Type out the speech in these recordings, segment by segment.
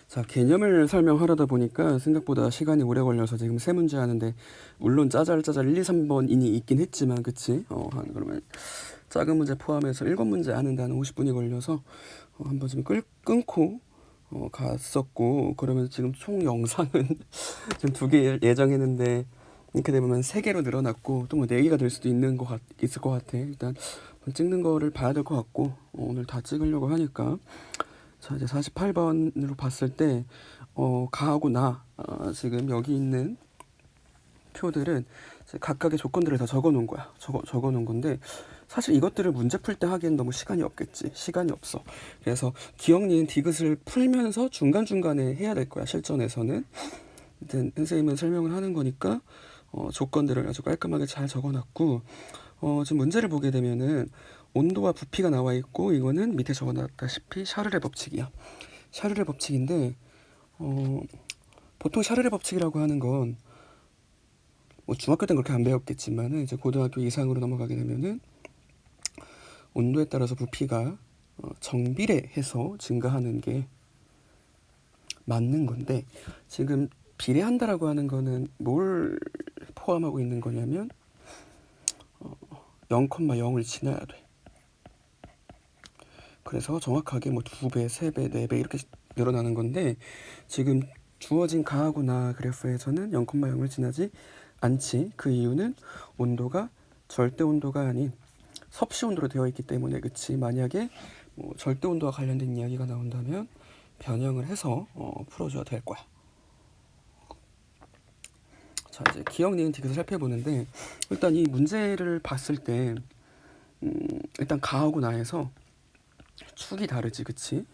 자, 개념을 설명하려다 보니까 생각보다 시간이 오래 걸려서 지금 세 문제 하는데, 물론 짜잘짜잘 1, 2, 3번이 있긴 했지만, 그치? 그러면 작은 문제 포함해서 7문제 하는데 한 50분이 걸려서 한번 좀 끊고 갔었고, 그러면 지금 총 영상은 지금 2개 예정했는데 이렇게 되면 3개로 늘어났고, 또 뭐 4개가 될 수도 있을 것 같아. 일단 찍는 거를 봐야 될 것 같고, 오늘 다 찍으려고 하니까. 자, 이제 48번으로 봤을 때, 가하고 나, 지금 여기 있는 표들은 각각의 조건들을 다 적어 놓은 거야. 적어 놓은 건데, 사실 이것들을 문제 풀 때 하기엔 너무 시간이 없겠지. 시간이 없어. 그래서 기억, 니은, 디귿을 풀면서 중간중간에 해야 될 거야, 실전에서는. 일단, 선생님은 설명을 하는 거니까, 조건들을 아주 깔끔하게 잘 적어 놨고, 지금 문제를 보게 되면은, 온도와 부피가 나와 있고, 이거는 밑에 적어 놨다시피 샤를의 법칙이야. 샤를의 법칙인데, 보통 샤를의 법칙이라고 하는 건, 뭐 중학교 때는 그렇게 안 배웠겠지만은, 이제 고등학교 이상으로 넘어가게 되면은, 온도에 따라서 부피가 정비례해서 증가하는 게 맞는 건데, 지금 비례한다라고 하는 거는 뭘 포함하고 있는 거냐면 0,0을 지나야 돼. 그래서 정확하게 뭐 2배, 3배, 4배 이렇게 늘어나는 건데, 지금 주어진 가하고 나 그래프에서는 0,0을 지나지 않지. 그 이유는 온도가 절대 온도가 아닌 섭씨 온도로 되어 있기 때문에. 그치? 만약에 뭐 절대 온도와 관련된 이야기가 나온다면 변형을 해서 풀어줘야 될 거야. 자, 이제 기억, 니은, 디귿을 살펴보는데, 일단 이 문제를 봤을 때 일단 가하고 나에서 축이 다르지, 그치?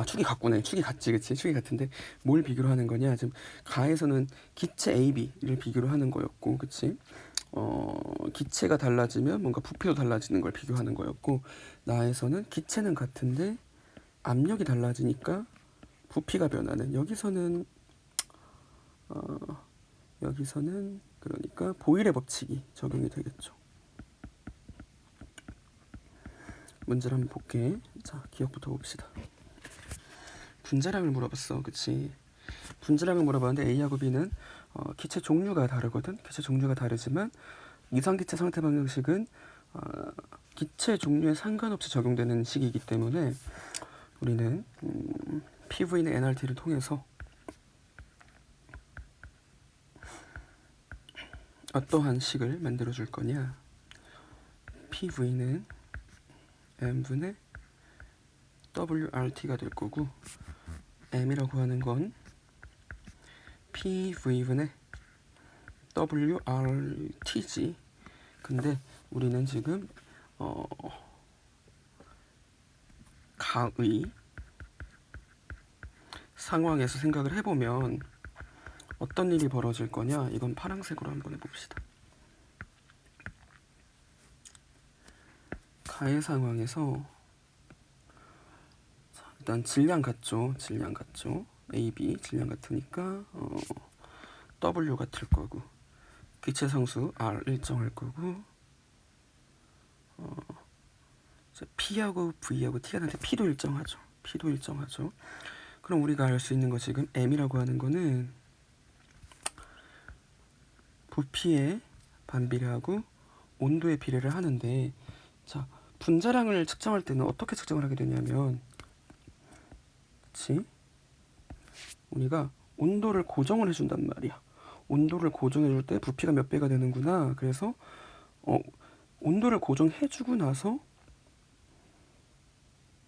축이 같구나. 축이 같지, 그치? 축이 같은데 뭘 비교로 하는 거냐? 지금 가에서는 기체 A, B를 비교로 하는 거였고, 그치? 기체가 달라지면 뭔가 부피도 달라지는 걸 비교하는 거였고, 나에서는 기체는 같은데 압력이 달라지니까 부피가 변하는. 여기서는 그러니까 보일의 법칙이 적용이 되겠죠. 문제를 한번 볼게. 자, 기억부터 봅시다. 분자량을 물어봤어, 그치? 분자량을 물어봤는데 A하고 B는 기체 종류가 다르거든. 기체 종류가 다르지만 이상기체 상태 방정식은 기체 종류에 상관없이 적용되는 식이기 때문에 우리는 PV는 NRT를 통해서 어떠한 식을 만들어 줄 거냐? PV는 M분의 WRT가 될 거고, M이라고 하는 건 PV분의 WRT지. 근데 우리는 지금 가의 상황에서 생각을 해보면 어떤 일이 벌어질 거냐? 이건 파란색으로 한번 해봅시다. 가의 상황에서 일단 질량 같죠? 질량 같죠? A, B 질량 같으니까 W 같을 거고, 기체 상수 R 일정할 거고, P하고 V하고 T가 나는데 P도 일정하죠. P도 일정하죠. 그럼 우리가 알 수 있는 거 지금 M이라고 하는 거는 부피의 반비례하고 온도의 비례를 하는데, 자, 분자량을 측정할 때는 어떻게 측정을 하게 되냐면, 그치? 우리가 온도를 고정을 해준단 말이야. 온도를 고정해줄 때 부피가 몇 배가 되는구나. 그래서 온도를 고정해주고 나서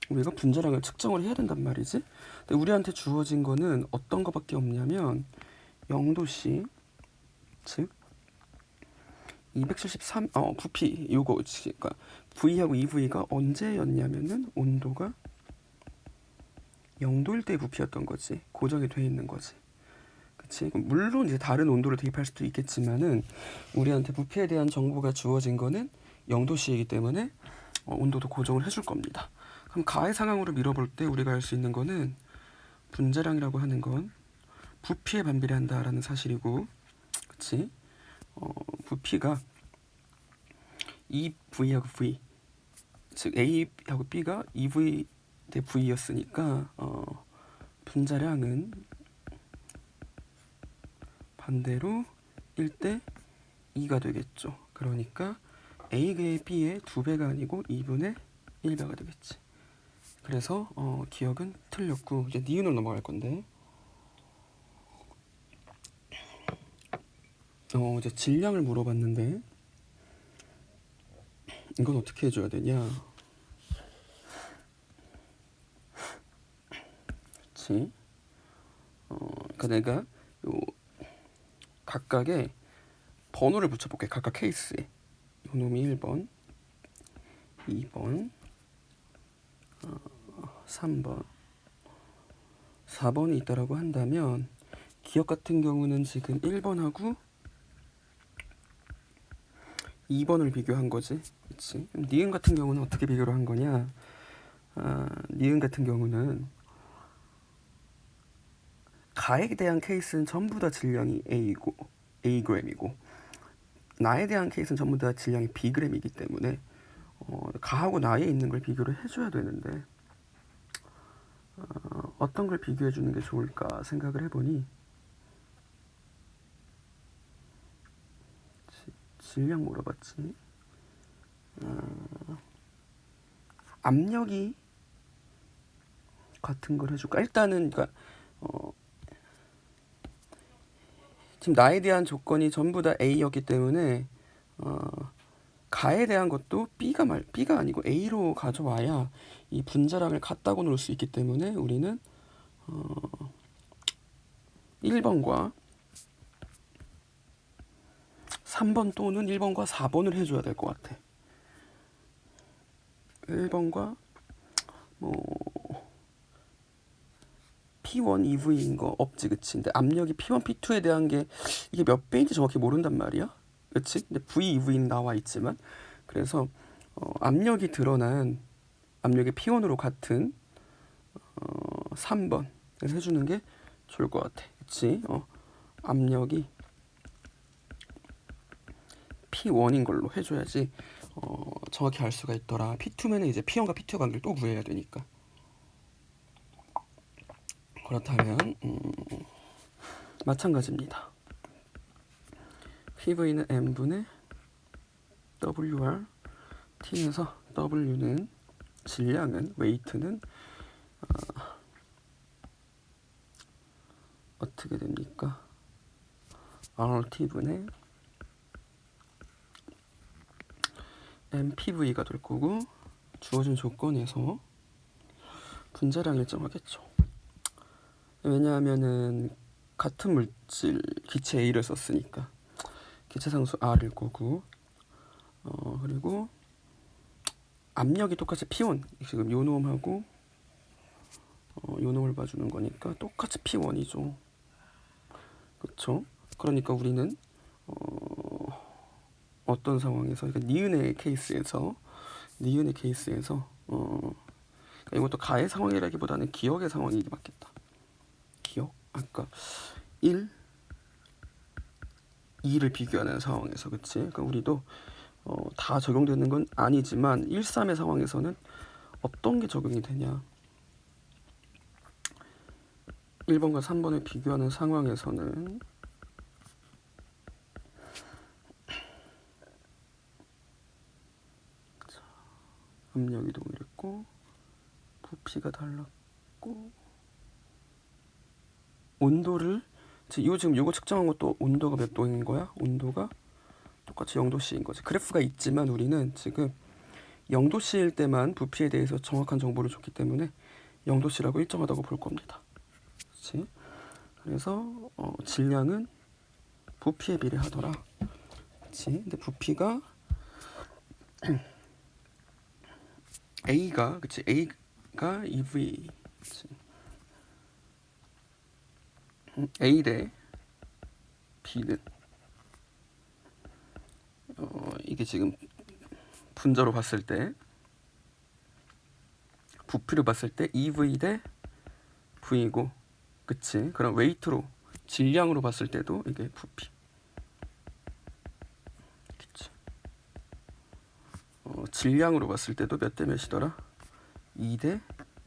우리가 분자량을 측정을 해야 된단 말이지. 근데 우리한테 주어진 거는 어떤 거밖에 없냐면 0도씨, 즉 273 부피 요거, 그러니까 V하고 EV가 언제였냐면은 온도가 0도일 때의 부피였던 거지. 고정이 돼 있는 거지. 그치? 물론 이제 다른 온도를 대입할 수도 있겠지만은 우리한테 부피에 대한 정보가 주어진 거는 0도씨이기 때문에 온도도 고정을 해줄 겁니다. 그럼 가의 상황으로 밀어볼 때 우리가 알 수 있는 거는 분자량이라고 하는 건 부피에 반비례한다라는 사실이고, 그치? 부피가 EV하고 V, 즉 A하고 B가 EV 대 V였으니까 분자량은 반대로 1대 2가 되겠죠. 그러니까 A의 B의 2배가 아니고 2분의 1배가 되겠지. 그래서 기억은 틀렸고 이제 니은으로 넘어갈 건데 이제 질량을 물어봤는데 이건 어떻게 해줘야 되냐? 그렇지? 그러니까 내가 요 각각의 번호를 붙여볼게. 각각 케이스에 요놈이 1번, 2번, 3번, 4번이 있다라고 한다면 기억 같은 경우는 지금 1번하고 2번을 비교한 거지. 그치? 니은 같은 경우는 어떻게 비교를 한 거냐? 니은 같은 경우는 가에 대한 케이스는 전부 다 질량이 Agg이고 나에 대한 케이스는 전부 다 질량이 Bg이기 때문에 가하고 나에 있는 걸 비교를 해줘야 되는데 어떤 걸 비교해 주는 게 좋을까 생각을 해보니 질량 물어봤지. 압력이 같은 걸 해줄까? 일단은 그러니까 지금 나에 대한 조건이 전부 다 A였기 때문에 가에 대한 것도 B가 아니고 A로 가져와야 이 분자량을 같다고 놓을 수 있기 때문에 우리는 1번과 3번 또는 1번과 4번을 해줘야 될 것 같아. 1번과 P1, EV인 거 없지, 그치? 근데 압력이 P1, P2에 대한 게 이게 몇 배인지 정확히 모른단 말이야, 그치? 근데 V, EV는 나와 있지만 그래서 압력이 드러난 압력이 P1으로 같은 3번을 해주는 게 좋을 것 같아, 그치? 압력이 P1인 걸로 해줘야지 정확히 알 수가 있더라. P2면은 이제 P1과 P2 관계를 또 구해야 되니까. 그렇다면 마찬가지입니다. PV는 M분의 WR T에서 W는 질량은 웨이트는 어떻게 됩니까? RT분의 MPV가 될 거고 주어진 조건에서 분자량 일정하겠죠. 왜냐하면은 같은 물질 기체 A를 썼으니까 기체상수 R일 거고 그리고 압력이 똑같이 P1 지금 요 놈하고 요 놈을 봐주는 거니까 똑같이 P1이죠. 그렇죠? 그러니까 우리는 어떤 상황에서 그러니까 니은의 케이스에서 그러니까 이것도 가의 상황이라기보다는 기억의 상황이 맞겠다. 기억? 아까 1, 2를 비교하는 상황에서 그치? 그러니까 우리도 다 적용되는 건 아니지만 1, 3의 상황에서는 어떤 게 적용이 되냐? 1번과 3번을 비교하는 상황에서는 압력이 동일했고 부피가 달랐고 온도를 지금 요거 측정한 것도 온도가 몇 도인 거야? 온도가 똑같이 0도씨인 거지. 그래프가 있지만 우리는 지금 0도씨일 때만 부피에 대해서 정확한 정보를 줬기 때문에 0도씨라고 일정하다고 볼 겁니다. 그렇지? 그래서 질량은 부피에 비례하더라. 그렇지? 근데 부피가 A가 그치? A가 EV 그치? A 대 B는 이게 지금 분자로 봤을 때 부피를 봤을 때 EV 대 V이고 그치? 그럼 웨이트로 질량으로 봤을 때도 이게 부피 그치? 질량으로 봤을 때도 몇 대 몇이더라? 2 대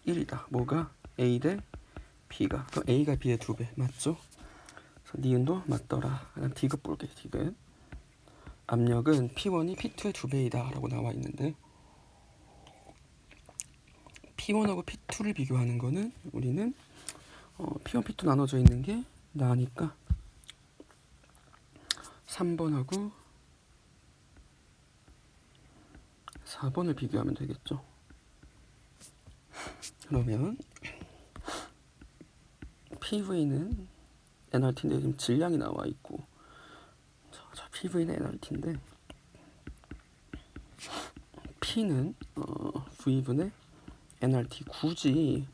1이다. 뭐가? A 대 B가. 그럼 A가 B의 2배. 맞죠? 그래서 니은도 맞더라. 그냥 디귿 볼게, 디귿. 압력은 P1이 P2의 2배이다 라고 나와 있는데 P1하고 P2를 비교하는 거는 우리는 P1, P2 나눠져 있는 게 나으니까 3번하고 4번을 비교하면 되겠죠. 그러면 PV는 NRT인데 지금 질량이 나와 있고 자, PV는 NRT인데 P는 V분의 NRT. 굳이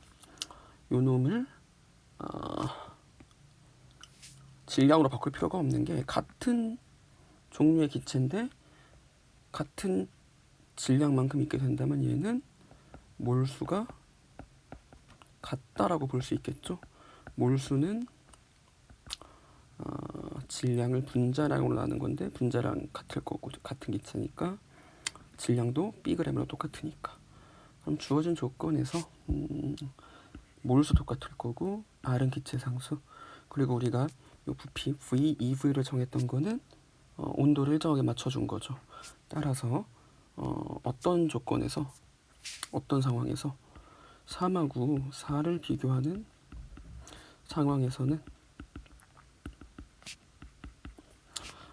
요 놈을 질량으로 바꿀 필요가 없는 게 같은 종류의 기체인데 같은 질량만큼 있게 된다면 얘는 몰수가 같다라고 볼 수 있겠죠. 몰수는 질량을 분자량으로 나눈 건데 분자량 같을 거고 같은 기체니까 질량도 Bg으로 똑같으니까 그럼 주어진 조건에서 몰수 똑같을 거고 R은 기체 상수 그리고 우리가 요 부피 V, EV를 정했던 거는 온도를 일정하게 맞춰준 거죠. 따라서 어떤 조건에서 어떤 상황에서 3하고 4를 비교하는 상황에서는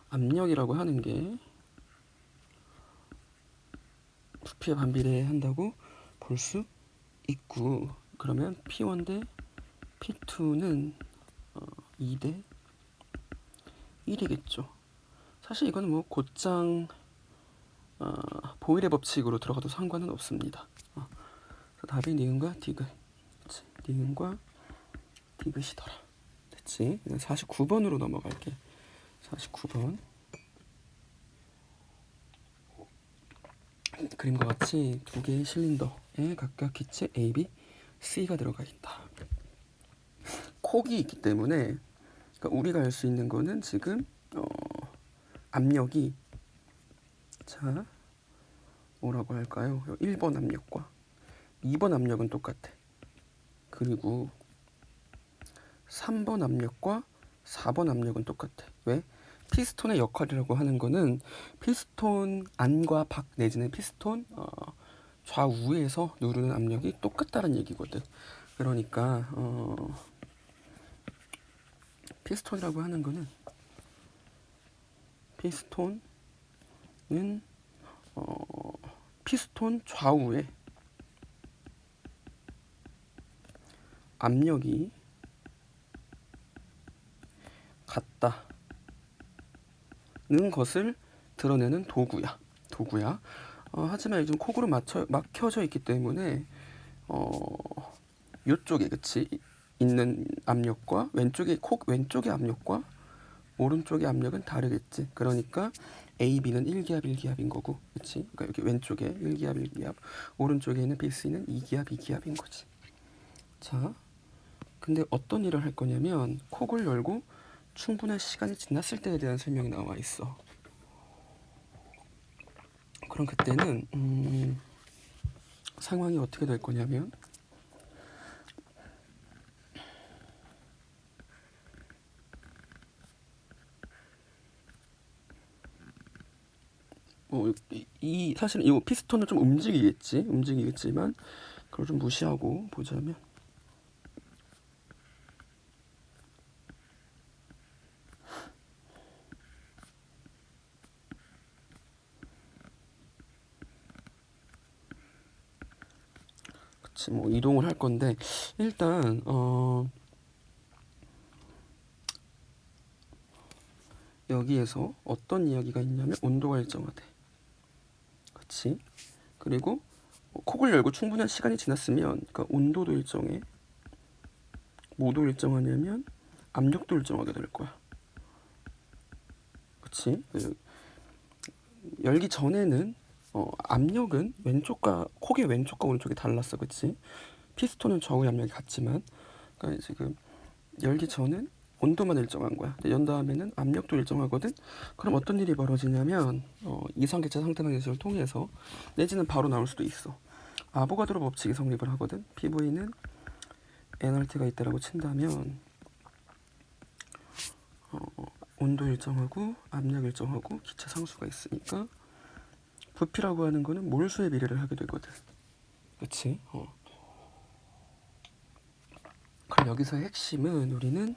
압력이라고 하는 게 부피에 반비례한다고 볼 수 있고 그러면 P1 대 P2는 2 대 1이겠죠. 사실 이거는 뭐 곧장 보일의 법칙으로 들어가도 상관은 없습니다. 답이 니은과 디귿. 그치? 니은과 디귿이더라. 됐지? 49번으로 넘어갈게. 49번. 그림과 같이 두 개의 실린더에 각각 기체 A, B, C가 들어가 있다. 콕이 있기 때문에 그러니까 우리가 알 수 있는 거는 지금 압력이 자 뭐라고 할까요? 1번 압력과 2번 압력은 똑같아. 그리고 3번 압력과 4번 압력은 똑같아. 왜? 피스톤의 역할이라고 하는 거는 피스톤 안과 밖 내지는 피스톤 좌우에서 누르는 압력이 똑같다는 얘기거든. 그러니까 피스톤이라고 하는 거는 피스톤은 피스톤 좌우에 압력이 같다는 것을 드러내는 도구야. 하지만 요즘 콕으로 막혀져 있기 때문에 이쪽에 그치 있는 압력과 콕 왼쪽의 압력과 오른쪽의 압력은 다르겠지. 그러니까 A, B는 1기압, 1기압인 거고, 그치? 그러니까 여기 왼쪽에 1기압, 1기압, 오른쪽에 있는 B, C는 2기압, 2기압인 거지. 자, 근데 어떤 일을 할 거냐면 콕을 열고 충분한 시간이 지났을 때에 대한 설명이 나와 있어. 그럼 그때는 상황이 어떻게 될 거냐면 사실은 이 피스톤을 좀 움직이겠지만 그걸 좀 무시하고 보자면 그치 뭐 이동을 할 건데 일단 여기에서 어떤 이야기가 있냐면 온도가 일정하대. 그치? 그리고 콕을 열고 충분한 시간이 지났으면 그러니까 온도도 일정해. 뭐도 일정하냐면 압력도 일정하게 될 거야. 그치? 열기 전에는 압력은 콕의 왼쪽과 오른쪽이 달랐어. 그치? 피스톤은 좌우의 압력이 같지만 그러니까 지금 열기 전은 온도만 일정한 거야. 연 다음에는 압력도 일정하거든. 그럼 어떤 일이 벌어지냐면 이상기체 상태방 예술을 통해서 내지는 바로 나올 수도 있어. 아보가드로 법칙이 성립을 하거든. PV는 NRT가 있다라고 친다면 온도 일정하고 압력 일정하고 기체 상수가 있으니까 부피라고 하는 거는 몰수의 비례를 하게 되거든. 그치? 그럼 여기서 핵심은 우리는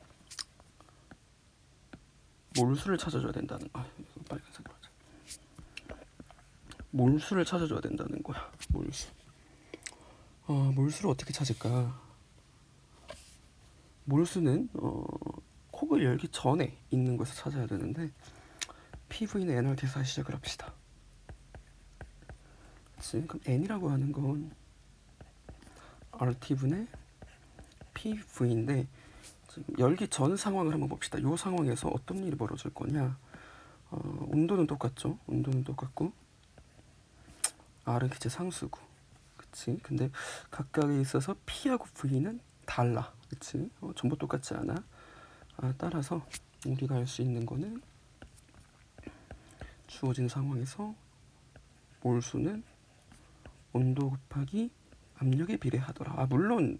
몰수를 찾아줘야 된다는 거야. 빨간색으로 하자. 몰수를 찾아줘야 된다는 거야. 몰수. 몰수를 어떻게 찾을까? 몰수는 콕을 열기 전에 있는 것을 찾아야 되는데 PV는 NRT에서 시작을 합시다. 그치? 그럼 N이라고 하는 건 RT분의 PV인데 지금 열기 전 상황을 한번 봅시다. 이 상황에서 어떤 일이 벌어질 거냐? 온도는 똑같죠. 온도는 똑같고 R은 기체 상수고, 그치? 근데 각각에 있어서 P하고 V는 달라, 그치? 전부 똑같지 않아. 따라서 우리가 알 수 있는 거는 주어진 상황에서 몰수는 온도 곱하기 압력에 비례하더라. 물론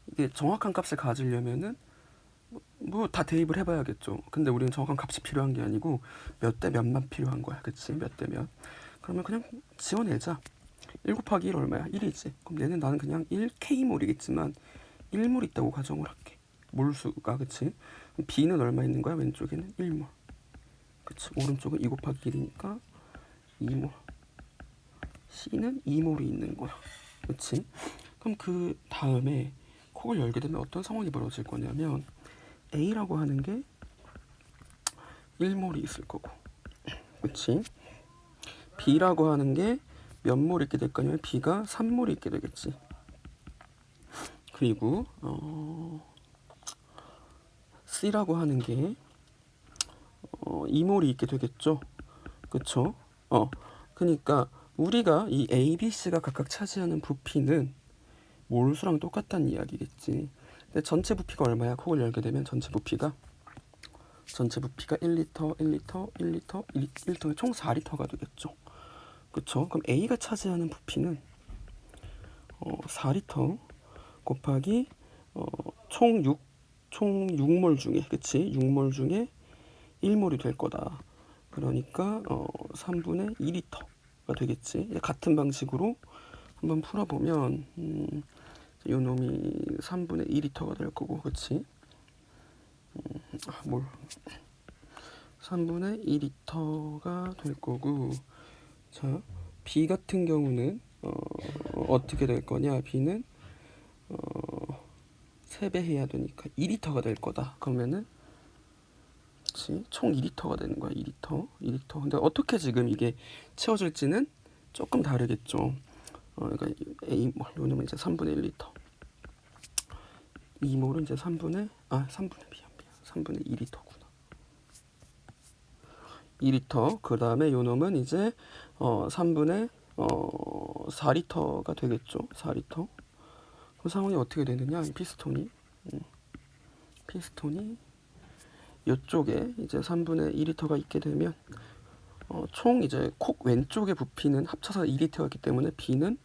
이게 정확한 값을 가지려면은 뭐 다 대입을 해봐야겠죠. 근데 우리는 정확한 값이 필요한 게 아니고 몇 대 몇만 필요한 거야. 그치? 몇 대 몇. 그러면 그냥 지워내자. 1 곱하기 1 얼마야? 1이지. 그럼 얘는 나는 그냥 1K몰이겠지만 1몰 있다고 가정을 할게. 몰수가, 그치? B는 얼마 있는 거야? 왼쪽에는 1몰. 그치? 오른쪽은 2 곱하기 1이니까 2몰. C는 2몰이 있는 거야. 그치? 그럼 그 다음에 콕을 열게 되면 어떤 상황이 벌어질 거냐면 A라고 하는 게 1몰이 있을 거고, 그치? B라고 하는 게 몇 몰 있게 될 거냐면 B가 3몰이 있게 되겠지. 그리고 C라고 하는 게 2몰이 있게 되겠죠. 그쵸? 그러니까 우리가 이 A, B, C가 각각 차지하는 부피는 몰수랑 똑같다는 이야기겠지. 근데 전체 부피가 얼마야? 콕을 열게 되면 전체 부피가 1리터, 1리터, 1리터, 1리터에 총 4리터가 되겠죠. 그쵸? 그럼 A가 차지하는 부피는 4리터 곱하기 총 6몰 중에, 그치? 6몰 중에 1몰이 될 거다. 그러니까 3분의 2리터가 되겠지. 같은 방식으로 한번 풀어보면 이 놈이 3분의 2리터가 될 거고, 그치? 3분의 2리터가 될 거고, 자, B 같은 경우는 어떻게 될 거냐? B는 3배 해야 되니까 2리터가 될 거다. 그러면은 그치? 총 2리터가 되는 거야. 2리터. 근데 어떻게 지금 이게 채워질지는 조금 다르겠죠. 그러니까 A몰, 요놈은 이제 3분의 1리터. 2몰은 이제 3분의 2리터구나. 2리터. 그 다음에 요놈은 이제 3분의 4리터가 되겠죠. 4리터. 그 상황이 어떻게 되느냐? 피스톤이 이쪽에 이제 3분의 2리터가 있게 되면 총 이제 콕 왼쪽의 부피는 합쳐서 2리터였기 때문에 B는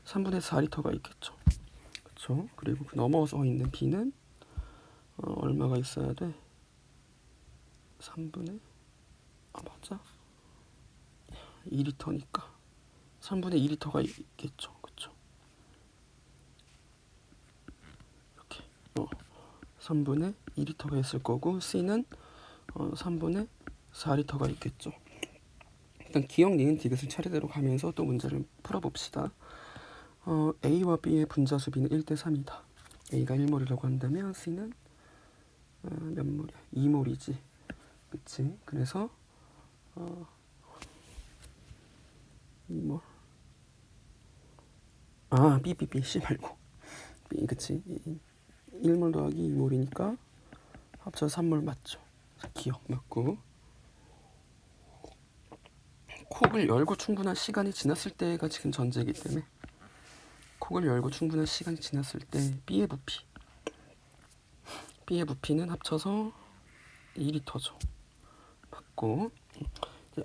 3분의 4리터가 있겠죠. 그렇죠? 그리고 그 넘어서 있는 B는 얼마가 있어야 돼? 3분의 맞아? 2리터니까 3분의 2리터가 있겠죠. 그렇죠? 이렇게 3분의 2리터가 있을 거고 C는 3분의 4리터가 있겠죠. 일단 기억, 니은, 디귿을 차례대로 가면서 또 문제를 풀어봅시다. A와 B의 분자수 B는 1대3이다. A가 1몰이라고 한다면 C는 몇 몰이야? 2몰이지. 그치? 그래서 2몰. B, C 말고. B, 그치? 1몰 더하기 2몰이니까 합쳐서 3몰 맞죠? 기억 맞고. 콕을 열고 충분한 시간이 지났을 때가 지금 전제이기 때문에 콕을 열고 충분한 시간이 지났을 때 B의 부피는 합쳐서 2리터죠. 맞고.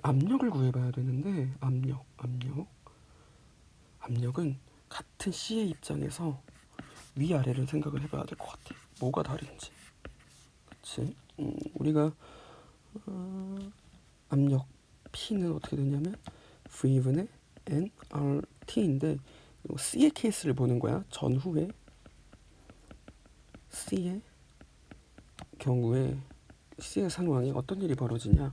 압력을 구해봐야 되는데 압력은 같은 C의 입장에서 위아래를 생각을 해봐야 될 것 같아. 뭐가 다른지. 그치? 우리가 압력 P는 어떻게 되냐면 V분의 nRT인데 C의 케이스를 보는 거야. 전후에 C의 경우에 C의 상황에 어떤 일이 벌어지냐.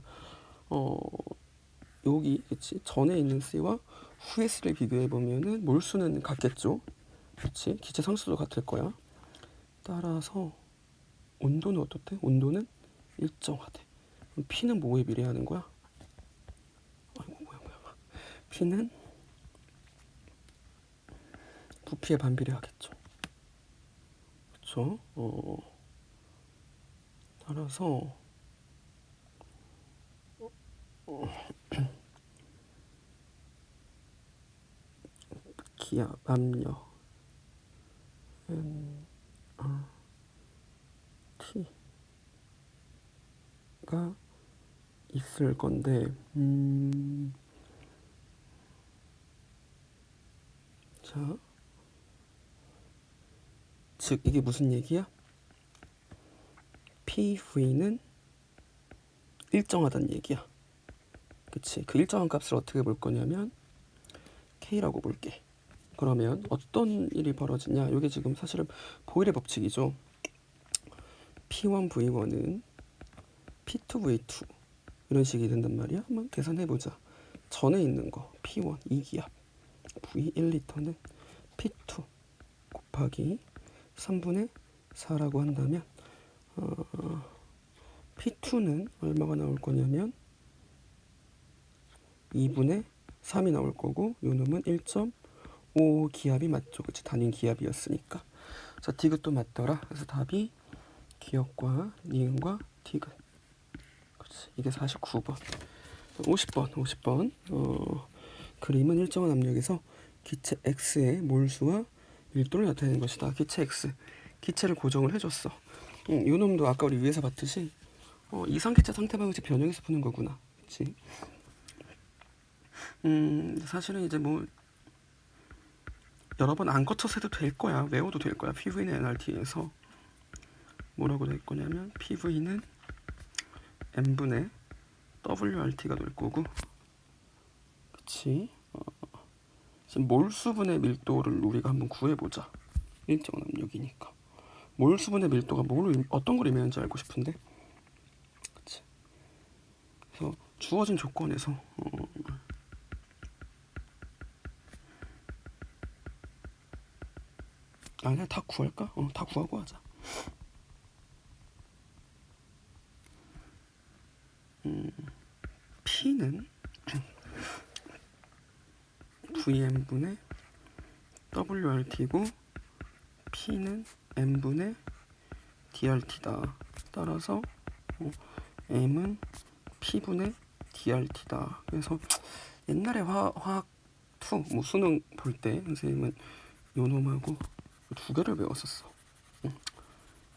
여기 그치? 전에 있는 C와 후의 C를 비교해 보면은 몰수는 같겠죠. 그치? 기체 상수도 같을 거야. 따라서 온도는 어떻대? 온도는 일정하대. 그럼 P는 뭐에 비례하는 거야? 아이고 뭐야. P는 부피에 반비례하겠죠. 그렇죠? 따라서 기압, 압력, T가 있을 건데, 자, 즉 이게 무슨 얘기야? PV는 일정하다는 얘기야. 그치? 그 일정한 값을 어떻게 볼 거냐면 K라고 볼게. 그러면 어떤 일이 벌어지냐? 이게 지금 사실은 보일의 법칙이죠. P1V1은 P2V2 이런 식이 된단 말이야. 한번 계산해보자. 전에 있는 거 P1 2기압 V 1리터는 P2 곱하기 3분의 4라고 한다면 P2는 얼마가 나올 거냐면 2분의 3이 나올 거고 요놈은 1.5 기압이 맞죠. 그치? 단위 기압이었으니까. 자, 디귿도 맞더라. 그래서 답이 기역과 니은과 디귿. 그치? 이게 49번. 50번. 그림은 일정한 압력에서 기체 X의 몰수와 밀도를 나타내는 것이다. 기체 X. 기체를 고정을 해줬어. 요 놈도 아까 우리 위에서 봤듯이 이상기체 상태방식 변형해서 푸는 거구나. 그치? 사실은 이제 뭐 여러 번 안 거쳐서 해도 될 거야. 외워도 될 거야. PV는 nRT에서 뭐라고 될 거냐면 PV는 n분의 WRT가 될 거고, 그치? 지금 몰수분의 밀도를 우리가 한번 구해보자. 일정한 압력이니까 몰수분의 밀도가 어떤 걸 의미하는지 알고 싶은데, 그치? 그래서 주어진 조건에서 아니야, 다 구할까? 다 구하고 하자. P는 Vm분의 WRT고 P는 M분의 DRT다. 따라서 M은 P분의 DRT다. 그래서 옛날에 화학 2, 뭐 수능 볼 때 선생님은 요 놈하고 두 개를 외웠었어.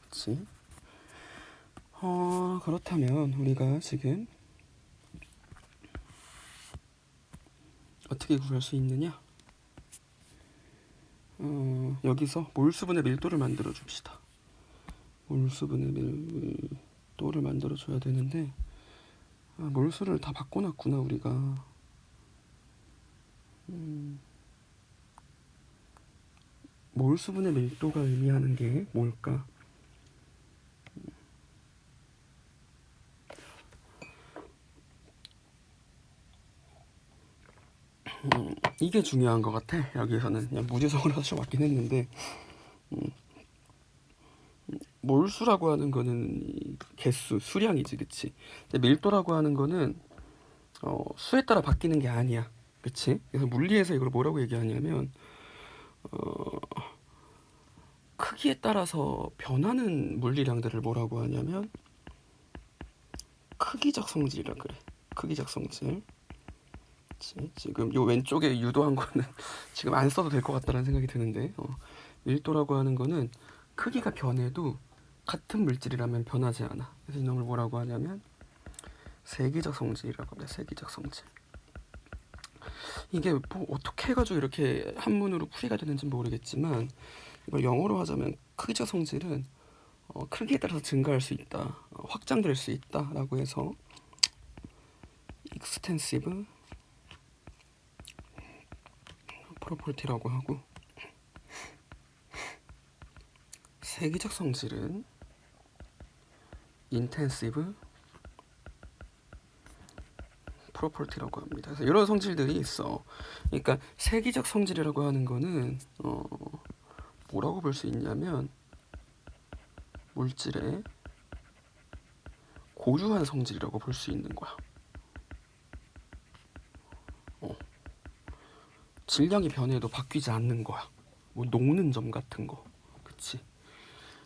그치? 그렇다면 우리가 지금 어떻게 구할 수 있느냐? 여기서 몰수분의 밀도를 만들어 줍시다. 몰수분의 밀도를 만들어 줘야 되는데 몰수를 다 바꿔놨구나 우리가. 몰수분의 밀도가 의미하는 게 뭘까? 이게 중요한 것 같아. 여기서는 그냥 무지성으로 사실 왔긴 했는데 몰수라고 하는 거는 개수, 수량이지, 그치? 근데 밀도라고 하는 거는 수에 따라 바뀌는 게 아니야, 그치? 그래서 물리에서 이걸 뭐라고 얘기하냐면 크기에 따라서 변하는 물리량들을 뭐라고 하냐면 크기적 성질이라 그래. 크기적 성질. 그치? 지금 요 왼쪽에 유도한 거는 지금 안 써도 될 것 같다는 생각이 드는데 밀도라고 하는 거는 크기가 변해도 같은 물질이라면 변하지 않아. 그래서 이놈을 뭐라고 하냐면 세기적 성질이라고 합니다. 세기적 성질. 이게 뭐 어떻게 해가지고 이렇게 한문으로 풀이가 되는지 모르겠지만 이걸 영어로 하자면 크기적 성질은 크기에 따라서 증가할 수 있다, 확장될 수 있다라고 해서 extensive property라고 하고, 세기적 성질은 intensive property라고 합니다. 그래서 이런 성질들이 있어. 그러니까 세기적 성질이라고 하는 거는 뭐라고 볼 수 있냐면 물질의 고유한 성질이라고 볼 수 있는 거야. 질량이 변해도 바뀌지 않는 거야. 뭐 녹는 점 같은 거, 그치?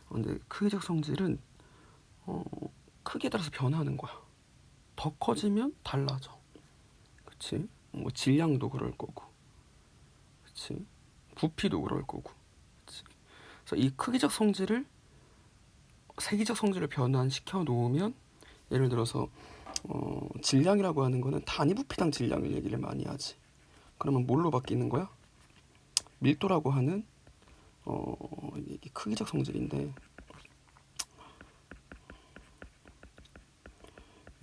근데 크기적 성질은 크기에 따라서 변하는 거야. 더 커지면 달라져, 그치? 뭐 질량도 그럴 거고, 그치? 부피도 그럴 거고, 그치? 그래서 이 크기적 성질을 세기적 성질을 변환시켜 놓으면, 예를 들어서 질량이라고 하는 거는 단위 부피당 질량을 얘기를 많이 하지. 그러면 뭘로 바뀌는 거야? 밀도라고 하는 이게 크기적 성질인데,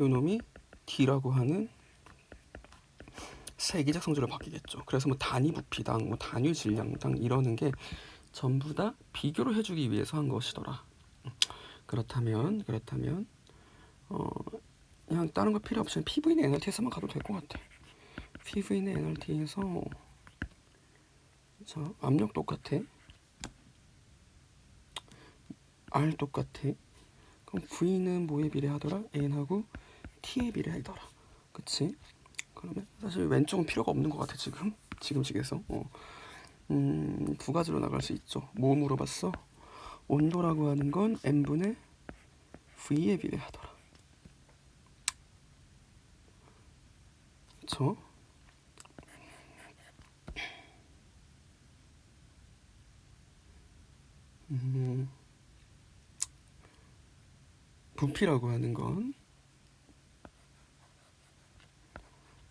요 놈이 D라고 하는 세기적 성질로 바뀌겠죠. 그래서 뭐 단위 부피당, 뭐 단위 질량당 이러는 게 전부 다 비교를 해주기 위해서 한 것이더라. 그렇다면 그냥 다른 거 필요 없이 PV는 NRT에서만 가도 될 것 같아. PV는 NRT에서 자, 압력 똑같아, R 똑같아. 그럼 V는 뭐에 비례하더라? N하고 T에 비례하더라. 그치? 그러면 사실 왼쪽은 필요가 없는 것 같아. 지금 식에서 두 가지로 나갈 수 있죠. 뭐 물어봤어? 온도라고 하는 건 N분의 V에 비례하더라. 그쵸? 부피라고 하는 건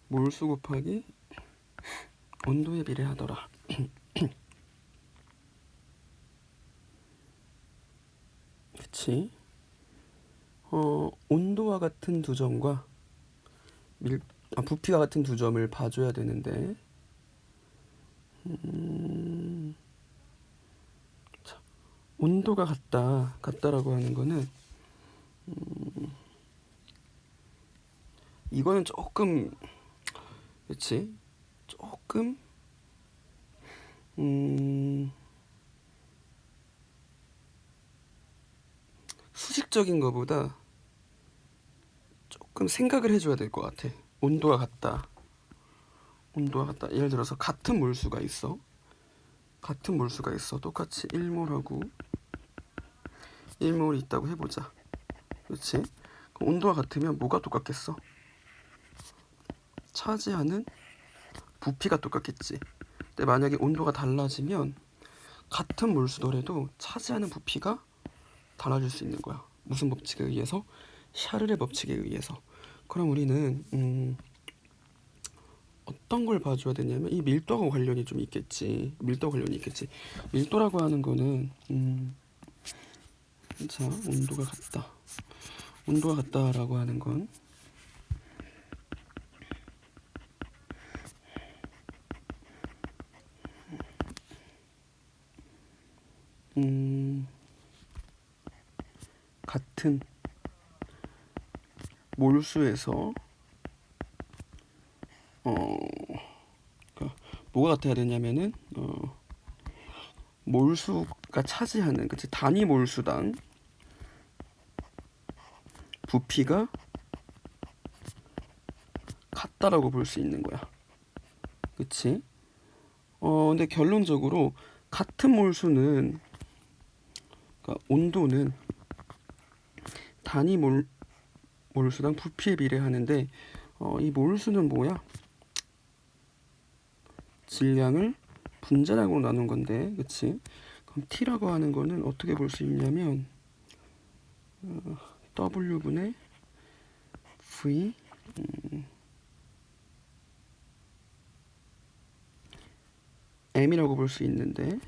몰수 곱하기 온도에 비례하더라. 그치? 온도와 같은 두 점과 부피가 같은 두 점을 봐줘야 되는데, 자, 온도가 같다라고 하는 거는 이거는 조금, 그치? 조금 수식적인 거보다 조금 생각을 해줘야 될 것 같아. 온도가 같다. 예를 들어서 같은 몰수가 있어. 똑같이 1몰하고 1몰이 있다고 해보자. 그렇지? 그럼 온도가 같으면 뭐가 똑같겠어? 차지하는 부피가 똑같겠지. 근데 만약에 온도가 달라지면 같은 몰수더라도 차지하는 부피가 달라질 수 있는 거야. 무슨 법칙에 의해서? 샤를의 법칙에 의해서. 그럼 우리는 어떤 걸 봐줘야 되냐면 이 밀도하고 관련이 좀 있겠지. 밀도라고 하는 거는 자, 온도가 같다라고 하는 건 같은 몰수에서 그러니까 뭐가 같아야 되냐면은 몰수가 차지하는, 그치, 단위 몰수당 부피가 같다라고 볼 수 있는 거야. 그치? 근데 결론적으로 같은 몰수는, 그러니까 온도는 단위 몰수당 부피에 비례하는데, 이 몰수는 뭐야? 질량을 분자량으로 나눈 건데, 그치? 그럼 T라고 하는 거는 어떻게 볼 수 있냐면 W분의 V M이라고 볼 수 있는데,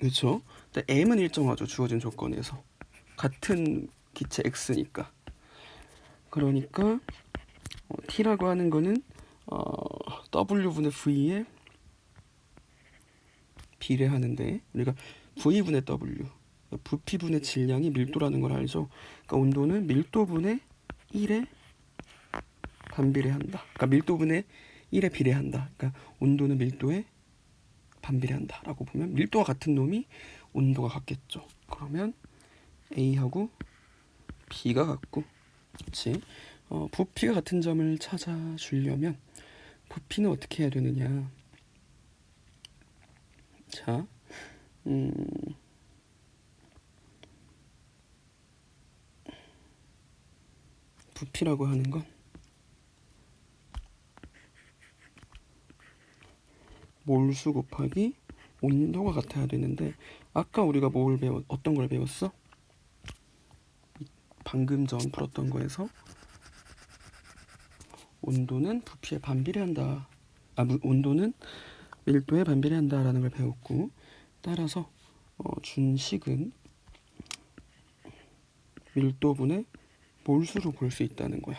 그렇죠? 근데 m은 일정하죠. 주어진 조건에서. 같은 기체 x니까. 그러니까 t라고 하는 거는 w분의 v에 비례하는데, 우리가 v분의 w, 부피분의 질량이 밀도라는 걸 알죠? 그러니까 온도는 밀도분의 1에 반비례한다. 그러니까 밀도분의 1에 비례한다. 그러니까 온도는 밀도에 반비례한다 라고 보면 밀도가 같은 놈이 온도가 같겠죠. 그러면 A하고 B가 같고, 그렇지? 부피가 같은 점을 찾아주려면 부피는 어떻게 해야 되느냐? 자, 부피라고 하는 건 몰수 곱하기 온도가 같아야 되는데, 아까 우리가 어떤 걸 배웠어? 방금 전 풀었던 거에서 온도는 부피에 반비례한다. 온도는 밀도에 반비례한다라는 걸 배웠고, 따라서 준식은 밀도분의 몰수로 볼 수 있다는 거야.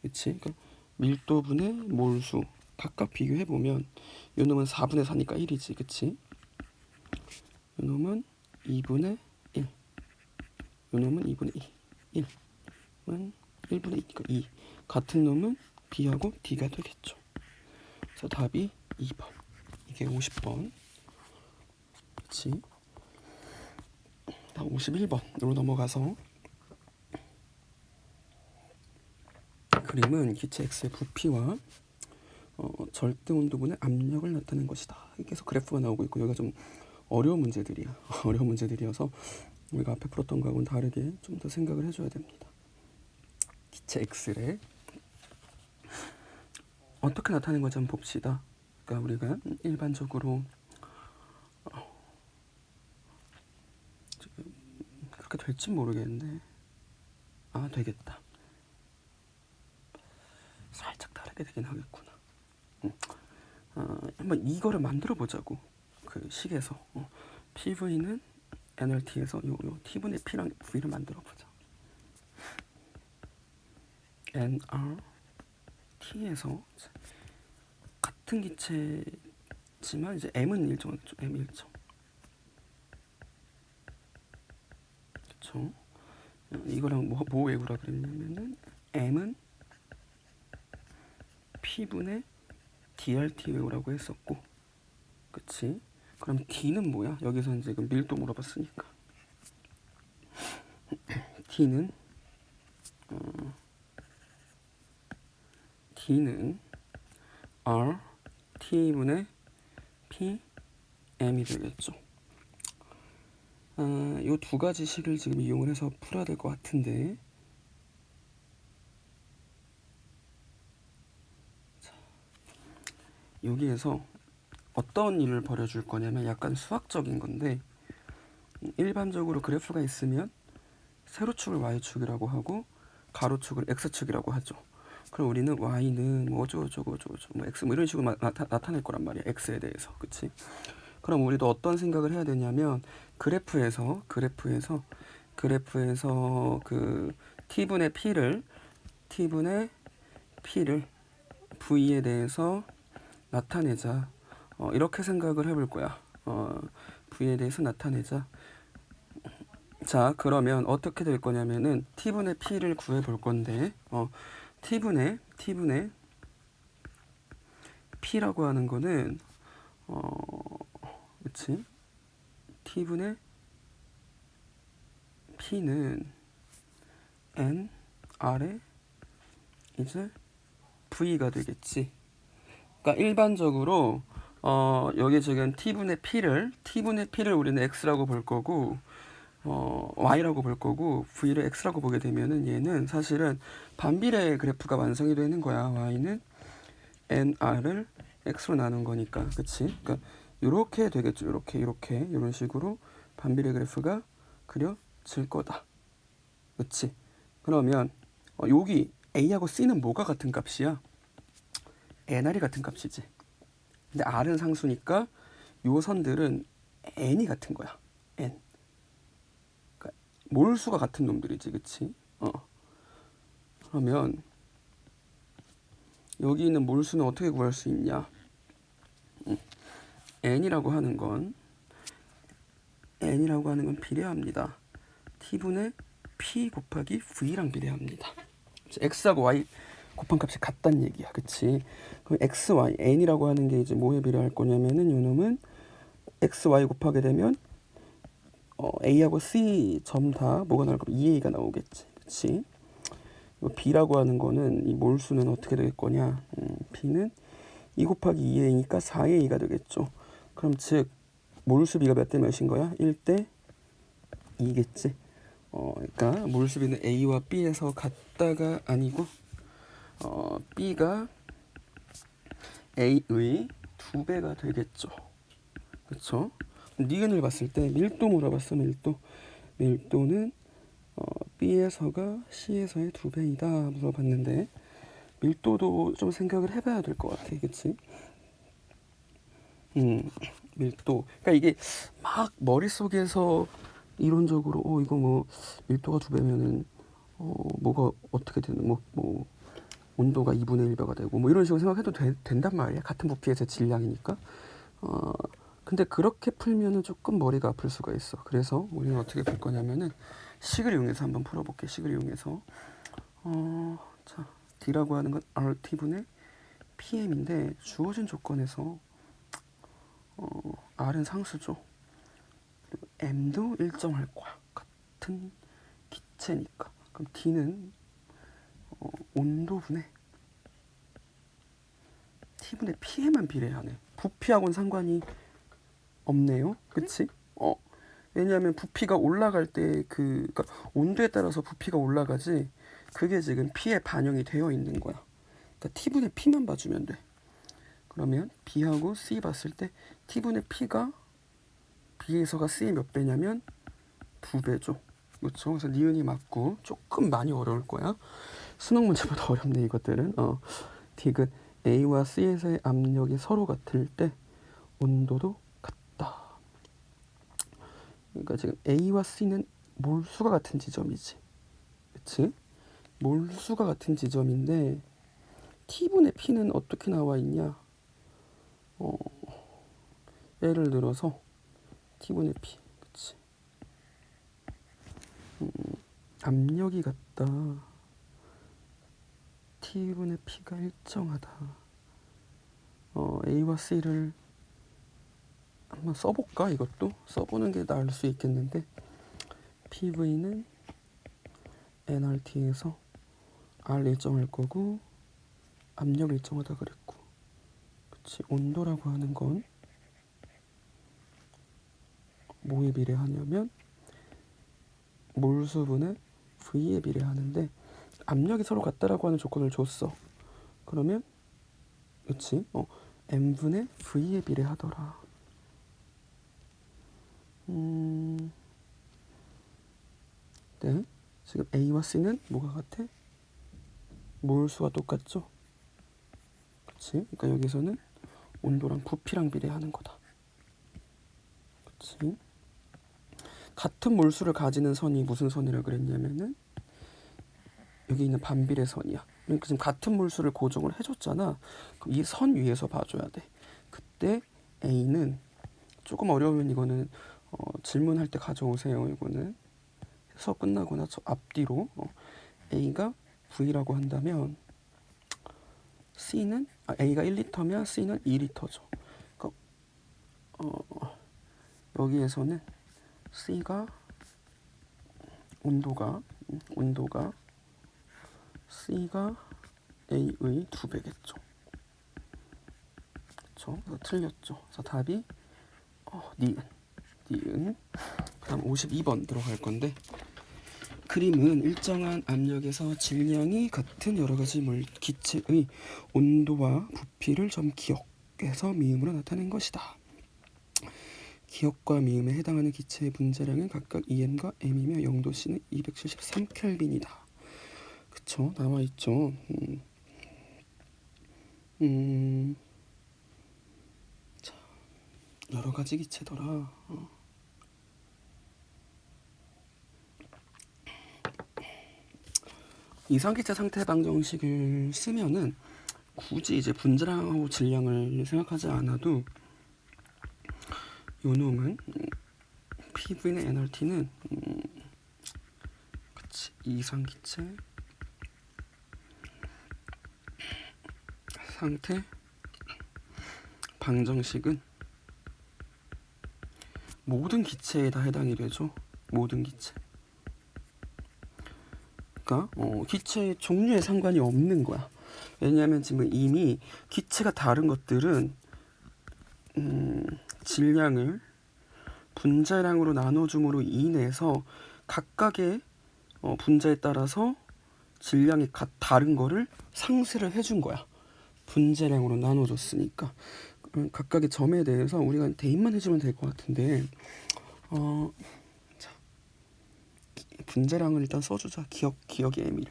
그치? 그러니까 밀도분의 몰수 각각 비교해 보면 요놈은 4분의 4니까 1이지, 그치? 요놈은 2분의 1, 요놈은 2분의 2, 1은 1분의 2니까 2. 같은 놈은 B하고 D가 되겠죠. 그래서 답이 2번. 이게 50번이지. 다음 51번으로 넘어가서, 그림은 기체 X의 부피와 절대 온도분의 압력을 나타낸 것이다. 계속 그래프가 나오고 있고, 여기가 좀 어려운 문제들이야. 어려운 문제들이어서 우리가 앞에 풀었던 거하고는 다르게 좀 더 생각을 해줘야 됩니다. 기체 X를 어떻게 나타낸 건지 한번 봅시다. 그러니까 우리가 일반적으로 그렇게 될지 모르겠는데, 되겠다. 살짝 다르게 되긴 하겠구나. 한번 이거를 만들어 보자고. 그 식에서 PV는 nRT에서 요 T분의 P랑 V를 만들어 보자. nRT에서 같은 기체지만 이제 m은 일정하겠죠. m 일정. 그렇죠? 이거랑 뭐 외우라 그랬냐면은 m은 P분의 DRT 외우라고 했었고, 그치? 그럼 D는 뭐야? 여기서 이제 밀도 물어봤으니까 D는 R T분의 P M이 되겠죠. 요 두 가지 식을 지금 이용을 해서 풀어야 될 것 같은데, 자, 여기에서 어떤 일을 벌여줄 거냐면 약간 수학적인 건데, 일반적으로 그래프가 있으면 세로축을 y축이라고 하고 가로축을 x축이라고 하죠. 그럼 우리는 y는 뭐 어쩌고저쩌고 뭐 x 뭐 이런 식으로 나타낼 거란 말이야. x에 대해서. 그치? 그럼 우리도 어떤 생각을 해야 되냐면, 그래프에서 그 t분의 p를 v에 대해서 나타내자. 이렇게 생각을 해볼 거야. v에 대해서 나타내자. 자, 그러면 어떻게 될 거냐면은 t분의 p를 구해 볼 건데, t분의 p라고 하는 거는 그치? t분의 p는 n r에 이제 v가 되겠지. 그러니까 일반적으로 여기 지금 t분의 p를 우리는 x라고 볼 거고, y라고 볼 거고, v를 x라고 보게 되면은 얘는 사실은 반비례 그래프가 완성이 되는 거야. y는 nr을 x로 나눈 거니까, 그치? 그러니까 이렇게 되겠죠. 이렇게 이런 식으로 반비례 그래프가 그려질 거다. 그치? 그러면 여기 a하고 c는 뭐가 같은 값이야? nr이 같은 값이지. 근데 r은 상수니까 요 선들은 n이 같은 거야. n. 그러니까 몰수가 같은 놈들이지, 그치? 그러면 여기 있는 몰수는 어떻게 구할 수 있냐? n이라고 하는 건 비례합니다. t분의 p 곱하기 v랑 비례합니다. x하고 y 곱한 값이 같다는 얘기야, 그치? 그럼 x, y, n이라고 하는 게 이제 뭐에 비례할 거냐면은 요놈은 x, y 곱하게 되면 a하고 c 점 다 뭐가 나올 거면 2a가 나오겠지, 그치? b라고 하는 거는 이 몰수는 어떻게 될 거냐? b는 2 곱하기 2a니까 4a가 되겠죠. 그럼 즉 몰수비가 몇 대 몇인 거야? 1대 2겠지. 그러니까 몰수비는 a와 b에서 같다가 아니고 b가 a의 2배가 되겠죠. 그쵸? 니은을 봤을 때 밀도 물어봤어. 밀도는 b에서가 c에서의 2배이다 물어봤는데 밀도도 좀 생각을 해봐야 될 것 같아. 그치? 밀도. 그러니까 이게 막 머릿속에서 이론적으로 이거 뭐 밀도가 2배면은 뭐가 어떻게 되는 뭐 온도가 2분의 1배가 되고 뭐 이런 식으로 생각해도 된단 말이야. 같은 부피에서 질량이니까. 근데 그렇게 풀면은 조금 머리가 아플 수가 있어. 그래서 우리는 어떻게 풀 거냐면은 식을 이용해서 한번 풀어볼게. 식을 이용해서 자 D라고 하는 건 RT분의 PM인데 주어진 조건에서 R은 상수죠. 그리고 M도 일정할 거야. 같은 기체니까. 그럼 D는 온도분의 T분의 P에만 비례하네. 부피하고는 상관이 없네요. 그치? 왜냐하면 부피가 올라갈 때 그러니까 온도에 따라서 부피가 올라가지 그게 지금 P에 반영이 되어 있는 거야. 그러니까 T분의 P만 봐주면 돼. 그러면 B하고 C 봤을 때 T분의 P가 B에서가 C의 몇 배냐면 2배죠. 그렇죠? 그래서 니은이 맞고 조금 많이 어려울 거야. 수능 문제보다 어렵네 이것들은. 디귿 A와 C에서의 압력이 서로 같을 때 온도도 같다. 그러니까 지금 A와 C는 몰수가 같은 지점이지. 그치? 몰수가 같은 지점인데 T분의 P는 어떻게 나와 있냐? 예를 들어서 T분의 P, 그치? 압력이 같다. T분의 P가 일정하다. A와 C를 한번 써볼까? 이것도 써보는 게 나을 수 있겠는데 PV는 nRT에서 R 일정할 거고 압력 일정하다 그랬고, 그치? 온도라고 하는 건 뭐에 비례하냐면 몰수분의 V에 비례하는데 압력이 서로 같다라고 하는 조건을 줬어. 그러면 그치? M분의 V에 비례하더라. 네. 지금 A와 C는 뭐가 같아? 몰수가 똑같죠? 그치? 그러니까 여기서는 온도랑 부피랑 비례하는 거다. 그치? 같은 몰수를 가지는 선이 무슨 선이라 그랬냐면은 여기 있는 반비례선이야. 그러니까 지금 같은 몰수를 고정을 해줬잖아. 그럼 이 선 위에서 봐줘야 돼. 그때 A는 조금 어려우면 이거는 질문할 때 가져오세요. 이거는 수업 끝나고 나서 앞뒤로 A가 V라고 한다면 C는 A가 1리터면 C는 2리터죠. 그러니까 여기에서는 C가 온도가 C가 A의 2배겠죠. 그렇죠? 그래서 틀렸죠. 그래서 답이 니은. 그다음 52번 들어갈 건데 그림은 일정한 압력에서 질량이 같은 여러 가지 기체의 온도와 부피를 점 기억해서 미음으로 나타낸 것이다. 기억과 미음에 해당하는 기체의 분자량은 각각 EM과 M이며 0도씨는 273켈빈이다. 그쵸? 나와있죠. 자, 여러 가지 기체더라. 이상기체 상태 방정식을 쓰면은 굳이 이제 분자량하고 질량을 생각하지 않아도 요 놈은 PV는 NRT는 그치, 이상기체 상태 방정식은 모든 기체에 다 해당이 되죠. 모든 기체. 그러니까 기체의 종류에 상관이 없는 거야. 왜냐하면 지금 이미 기체가 다른 것들은 질량을 분자량으로 나눠줌으로 인해서 각각의 분자에 따라서 질량이 다른 거를 상쇄를 해준 거야. 분자량으로 나눠줬으니까. 각각의 점에 대해서 우리가 대입만 해주면 될 것 같은데 자, 분자량을 일단 써주자. 기억의 M이래.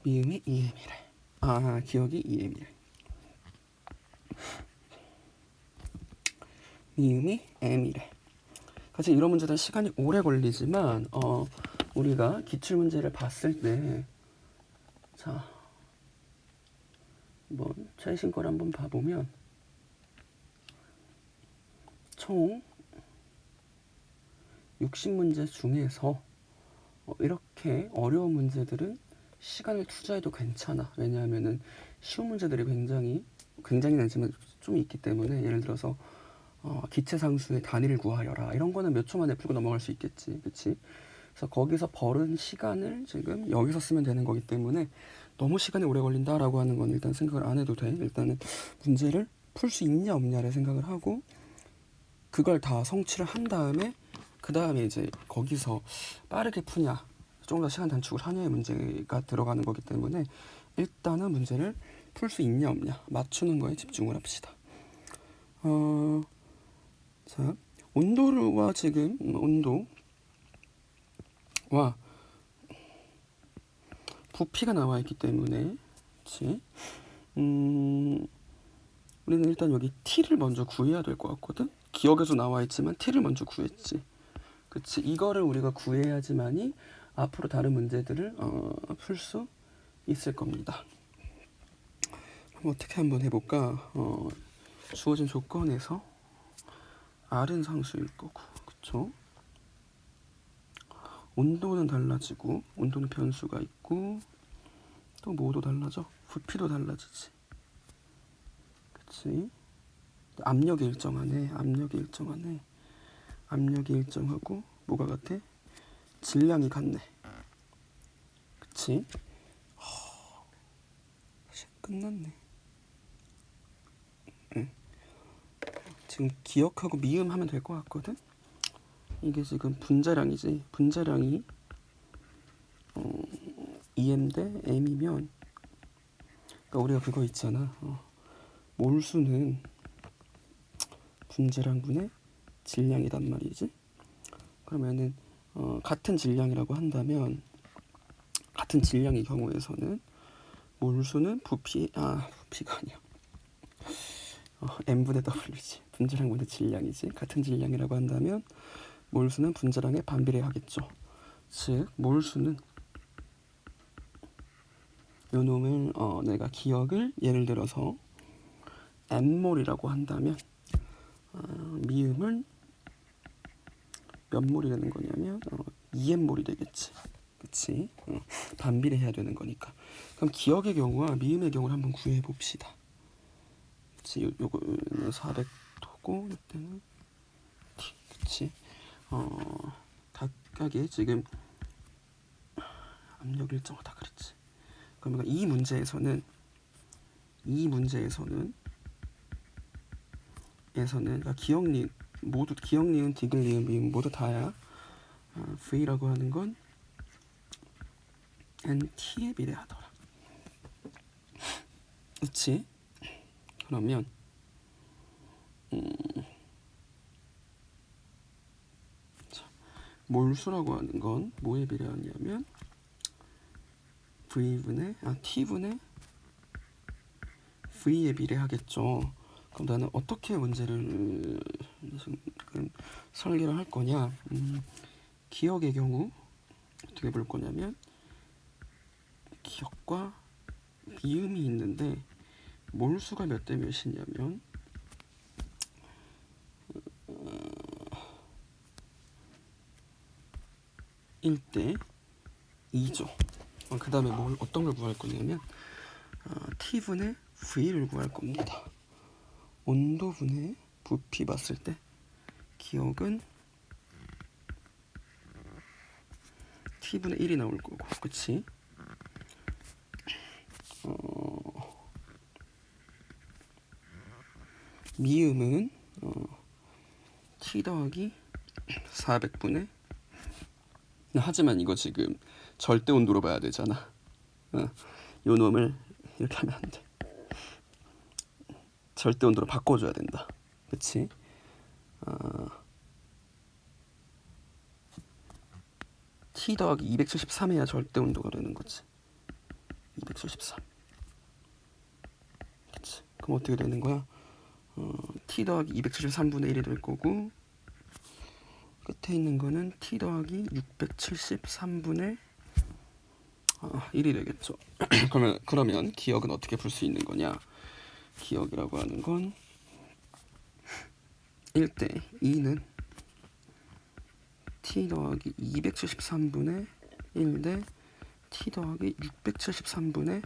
미음이 2M이래. 기억이 2M이래. 미음이 M이래. 사실 이런 문제는 시간이 오래 걸리지만 우리가 기출문제를 봤을 때 자, 한번 최신 걸 한번 봐보면 총 60문제 중에서 이렇게 어려운 문제들은 시간을 투자해도 괜찮아. 왜냐하면은 쉬운 문제들이 굉장히는 아니지만 좀 있기 때문에, 예를 들어서 기체상수의 단위를 구하여라 이런 거는 몇 초 만에 풀고 넘어갈 수 있겠지, 그치? 그래서 거기서 벌은 시간을 지금 여기서 쓰면 되는 거기 때문에 너무 시간이 오래 걸린다라고 하는 건 일단 생각을 안 해도 돼. 일단은 문제를 풀 수 있냐 없냐를 생각을 하고 그걸 다 성취를 한 다음에 그 다음에 이제 거기서 빠르게 푸냐 조금 더 시간 단축을 하냐의 문제가 들어가는 거기 때문에 일단은 문제를 풀 수 있냐 없냐 맞추는 거에 집중을 합시다. 자, 온도와 지금 온도와 부피가 나와 있기 때문에, 그렇지? 우리는 일단 여기 T를 먼저 구해야 될 것 같거든. 기억에서 나와 있지만 T를 먼저 구했지. 그치? 이거를 우리가 구해야지만이 앞으로 다른 문제들을 풀 수 있을 겁니다. 그럼 어떻게 한번 해볼까? 주어진 조건에서 R은 상수일 거고, 그쵸? 온도는 달라지고, 온도는 변수가 있고, 또 뭐도 달라져? 부피도 달라지지. 그치? 압력이 일정하네. 압력이 일정하고, 뭐가 같아? 질량이 같네. 그치? 끝났네. 응. 지금 기억하고 미음 하면 될 것 같거든? 이게 지금 분자량이지. 분자량이 EM 대 M이면, 그러니까 우리가 그거 있잖아. 몰수는 분자량분의 질량이단 말이지. 그러면은 같은 질량이라고 한다면, 같은 질량의 경우에서는 몰수는 부피가 아니야. M분의 W지. 분자량분의 질량이지. 같은 질량이라고 한다면 몰수는 분자량에 반비례하겠죠. 즉 몰수는 요 놈을 내가 기억을 예를 들어서 N몰이라고 한다면 미음은 몇 몰이 되는 거냐면 2N몰이 되겠지. 그치? 반비례해야 되는 거니까. 그럼 기억의 경우와 미음의 경우를 한번 구해 봅시다. 그치? 요거는 400도고 이때는 T. 그치? 각각의 지금 압력 일정하다 그랬지. 그러면 이 문제에서는 그러니까 모두 기억, 니은, 디귿, 리은, 미음 모두 다야. V라고 하는 건 NT에 비례하더라. 그치? 그러면 몰수라고 하는 건 뭐에 비례하냐면 t분의 v에 비례하겠죠. 그럼 나는 어떻게 문제를 지금 설계를 할 거냐? 기억의 경우 어떻게 볼 거냐면 기억과 미음이 있는데 몰수가 몇 대 몇이냐면 1대 2죠. 그 다음에 어떤 걸 구할 거냐면 t분의 v를 구할 겁니다. 온도분의 부피 봤을 때 기억은 t분의 1이 나올 거고, 그치? 미음은 t 더하기 400분의, 하지만 이거 지금 절대 온도로 봐야 되잖아. 요 놈을 이렇게 하면 안 돼. 절대 온도로 바꿔줘야 된다. 그치? t 더하기 273해야 절대 온도가 되는 거지. 273. 그치? 그럼 어떻게 되는 거야? t 더하기 273분의 1이 될 거고, 끝에 있는 거는 t 더하기 673분의 1이 되겠죠. 그러면 기억은 어떻게 풀 수 있는 거냐? 기억이라고 하는 건 1대 2는 t 더하기 273분의 1대 t 더하기 673분의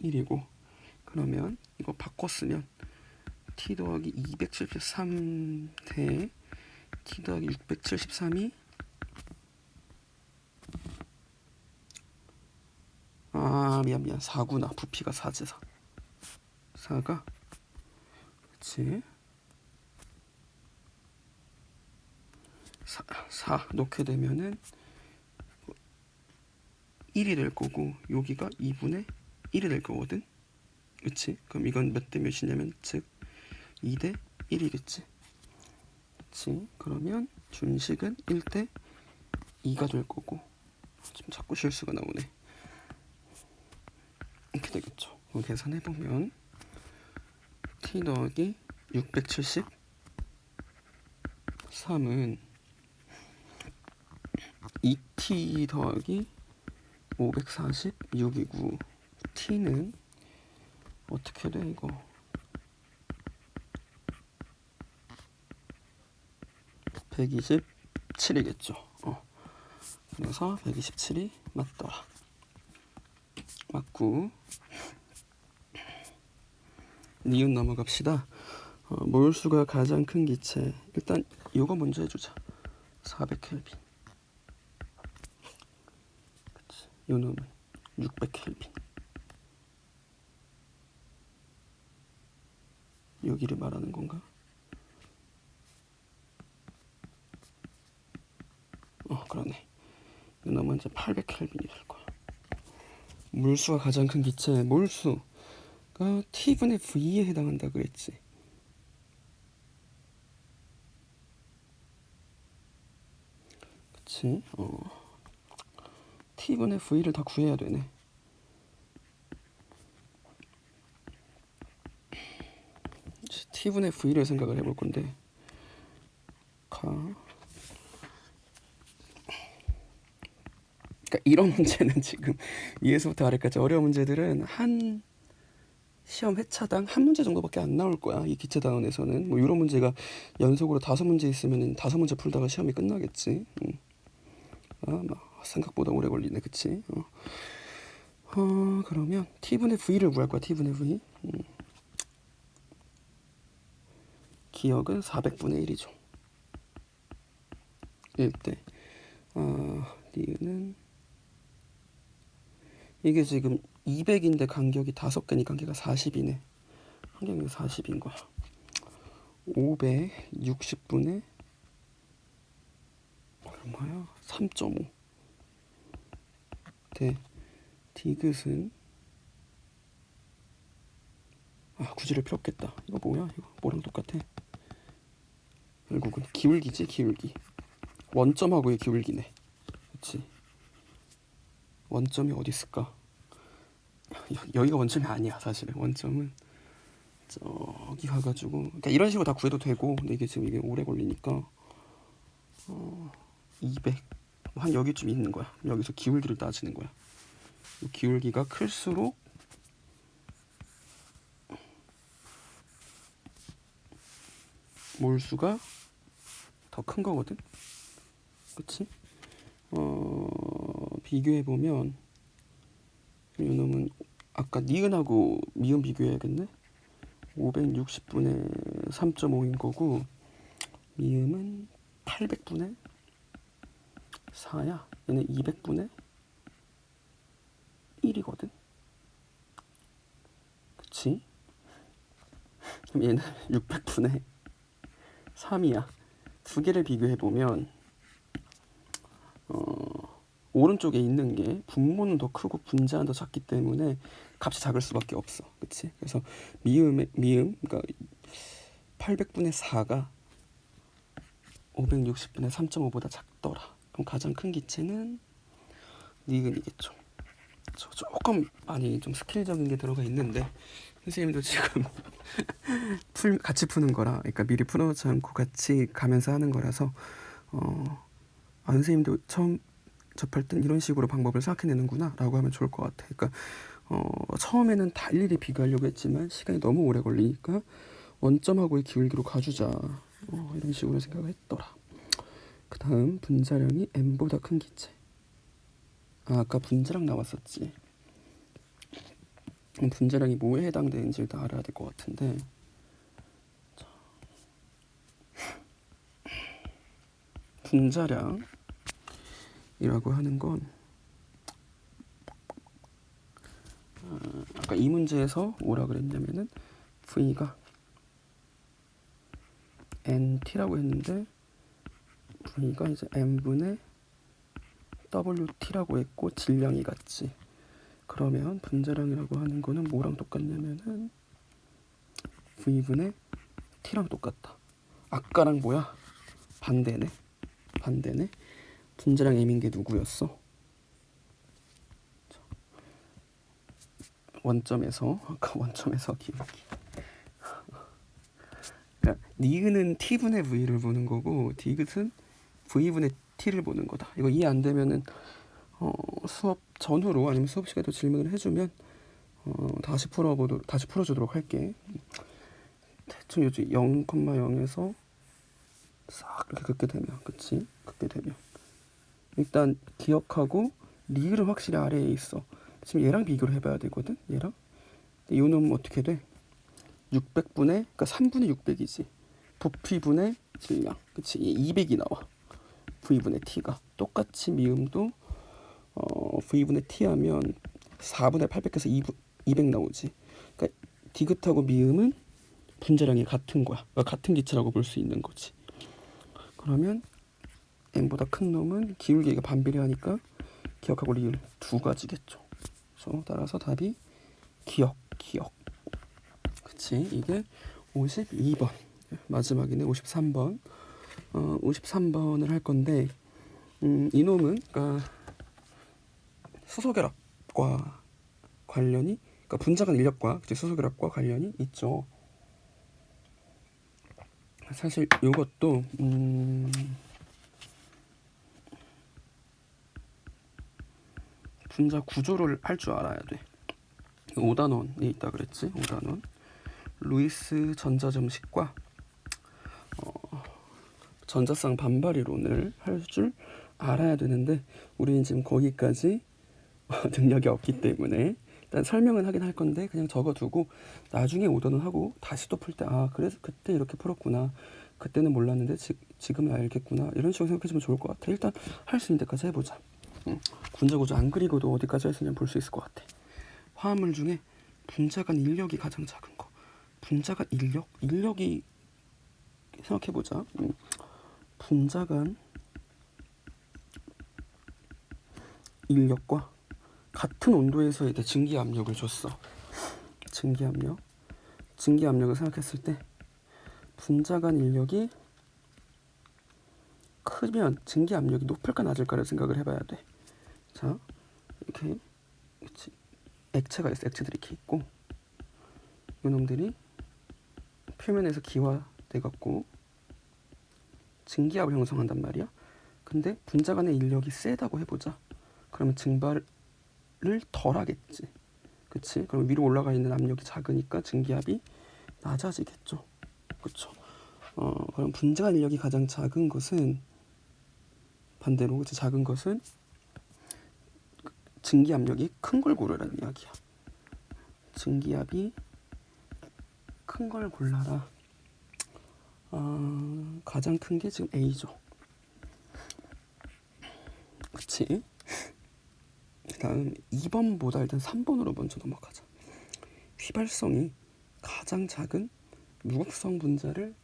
1이고, 그러면 이거 바꿔 쓰면 t 더하기 273 대 t 더하기 673이 미안 4구나. 부피가 4지. 4가 그치. 4 놓게 되면은 1이 될 거고, 여기가 2분의 1이 될 거거든. 그치? 그럼 이건 몇 대 몇이냐면 즉 2대 1이겠지. 그치? 그러면 준식은 1대 2가 될 거고, 지금 자꾸 실수가 나오네. 이렇게 되겠죠. 그럼 계산해보면 t 더하기 673은 2t 더하기 546이고, t는 어떻게 돼 이거? (127이겠죠) 그래서 127이 맞더라. 맞고, 니은 넘어갑시다. 몰수가 가장 큰 기체, 일단 요거 먼저 해주자. 400켈빈. 요 놈은 600켈빈. 여기를 말하는 건가? 그러네. 요 놈은 이제 800켈빈이 될 거야. 몰수가 가장 큰 기체, 몰수가 t분의 v에 해당한다 그랬지. 그치? t분의 v를 다 구해야 되네. t분의 v를 생각을 해볼 건데, 그러니까 이런 문제는 지금 위에서부터 아래까지 어려운 문제들은 한 시험 회차당 한 문제 정도밖에 안 나올 거야. 이 기체다운에서는 뭐 이런 문제가 연속으로 5문제 있으면 5문제 풀다가 시험이 끝나겠지. 생각보다 오래 걸리네, 그치? 그러면 t분의 v를 구할 거야. t분의 v. 기억은 400분의 1이죠. 1대 니은은 이게 지금 200인데 간격이 5개니까 간격이 40이네. 간격이 40인 거야. 560분의 얼마야? 3.5 대 디귿은 굳이를 필요 없겠다. 이거 뭐야? 이거 뭐랑 똑같아? 결국은 기울기지, 기울기. 원점하고의 기울기네. 그치? 원점이 어디 있을까? 여기가 원점이 아니야. 사실은 원점은 저기 가가지고, 그러니까 이런 식으로 다 구해도 되고, 근데 이게 지금 이게 오래 걸리니까 200 한 여기쯤 있는 거야. 여기서 기울기를 따지는 거야. 기울기가 클수록 몰수가 더 큰 거거든. 그치? 비교해보면 이놈은 아까 니은하고 미음 비교해야겠네. 560분의 3.5인 거고, 미음은 800분의 4야. 얘는 200분의 1이거든. 그치? 그럼 얘는 600분의 3이야. 두 개를 비교해보면 오른쪽에 있는 게 분모는 더 크고 분자는 더 작기 때문에 값이 작을 수밖에 없어. 그치? 그래서 미음 그러니까 800분의 4가 560분의 3.5보다 작더라. 그럼 가장 큰 기체는 니은이겠죠. 조금 많이 좀 스킬적인 게 들어가 있는데 선생님도 지금 같이 푸는 거라, 그러니까 미리 풀어놓지 않고 같이 가면서 하는 거라서 선생님도 처음 접할 땐 이런 식으로 방법을 생각해내는구나 라고 하면 좋을 것 같아. 그러니까 처음에는 다 일일이 비교하려고 했지만 시간이 너무 오래 걸리니까 원점하고의 기울기로 가주자, 이런 식으로 생각을 했더라. 그 다음 분자량이 m보다 큰 기체. 아까 분자량 나왔었지. 분자량이 뭐에 해당되는지를 다 알아야 될 것 같은데, 분자량이라고 하는 건 아까 이 문제에서 뭐라 그랬냐면은 V가 NT라고 했는데 V가 이제 M분의 WT라고 했고 질량이 같지. 그러면 분자량이라고 하는 거는 뭐랑 똑같냐면은 V분의 T랑 똑같다. 아까랑 뭐야? 반대네. 분자량 M인 게 누구였어? 아까 원점에서 기울기. 그러니까 니은은 T분의 V를 보는 거고 디귿은 V분의 T를 보는 거다. 이거 이해 안 되면은 수업 전후로 아니면 수업 시간에 또 질문을 해주면 다시 풀어주도록 할게. 대충 요즘 0,0에서 싹 이렇게 긋게 되면, 그치? 긋게 되면 일단 기억하고 리을은 확실히 아래에 있어. 지금 얘랑 비교를 해봐야 되거든. 얘랑. 이 놈은 어떻게 돼? 600분의, 그러니까 3분의 600이지. 부피분의 질량, 그치? 200이 나와. V분의 T가. 똑같이 미음도 V분의 T 하면 4분의 800에서 200 나오지. 그러니까 디귿하고 미음은 분자량이 같은 거야. 그러니까 같은 기체라고 볼 수 있는 거지. 그러면 m보다 큰 놈은 기울기가 반비례하니까 기억하고 리을 두 가지겠죠. 그래서 따라서 답이 기억. 그치? 이게 52번. 마지막이네. 53번. 53번을 할 건데 이놈은 그러니까 수소결합과 관련이, 그러니까 분자간 인력과 수소결합과 관련이 있죠. 사실 이것도 분자 구조를 할 줄 알아야 돼. 5단원에 있다 그랬지. 5단원 루이스 전자점식과 전자쌍 반발 이론을 할 줄 알아야 되는데 우리는 지금 거기까지 능력이 없기 때문에 일단 설명은 하긴 할 건데 그냥 적어두고 나중에 5단원 하고 다시 또 풀 때 그래서 그때 이렇게 풀었구나, 그때는 몰랐는데 지금은 알겠구나, 이런 식으로 생각해주면 좋을 것 같아. 일단 할 수 있는 데까지 해보자. 분자 구조 안 그리고도 어디까지 할 수 있냐면 볼 수 있을 것 같아. 화합물 중에 분자간 인력이 가장 작은 거. 분자간 인력이 생각해보자. 분자간 인력과 같은 온도에서의 증기 압력을 줬어. 증기 압력을 생각했을 때 분자간 인력이 크면 증기 압력이 높을까 낮을까를 생각을 해봐야 돼. 자, 이렇게 그치? 액체가 있어. 액체들이 이렇게 있고 이놈들이 표면에서 기화돼갖고 증기압을 형성한단 말이야. 근데 분자 간의 인력이 세다고 해보자. 그러면 증발을 덜 하겠지. 그치? 그럼 위로 올라가 있는 압력이 작으니까 증기압이 낮아지겠죠. 그쵸? 그럼 분자 간 인력이 가장 작은 것은 반대로 그치? 작은 것은 증기압력이 큰 걸 고르라는 이야기야. 증기압이 큰 걸 골라라. 가장 큰 게 지금 A죠. 그치? 그 다음 2번보다 일단 3번으로 먼저 넘어가자. 휘발성이 가장 작은 무극성 분자를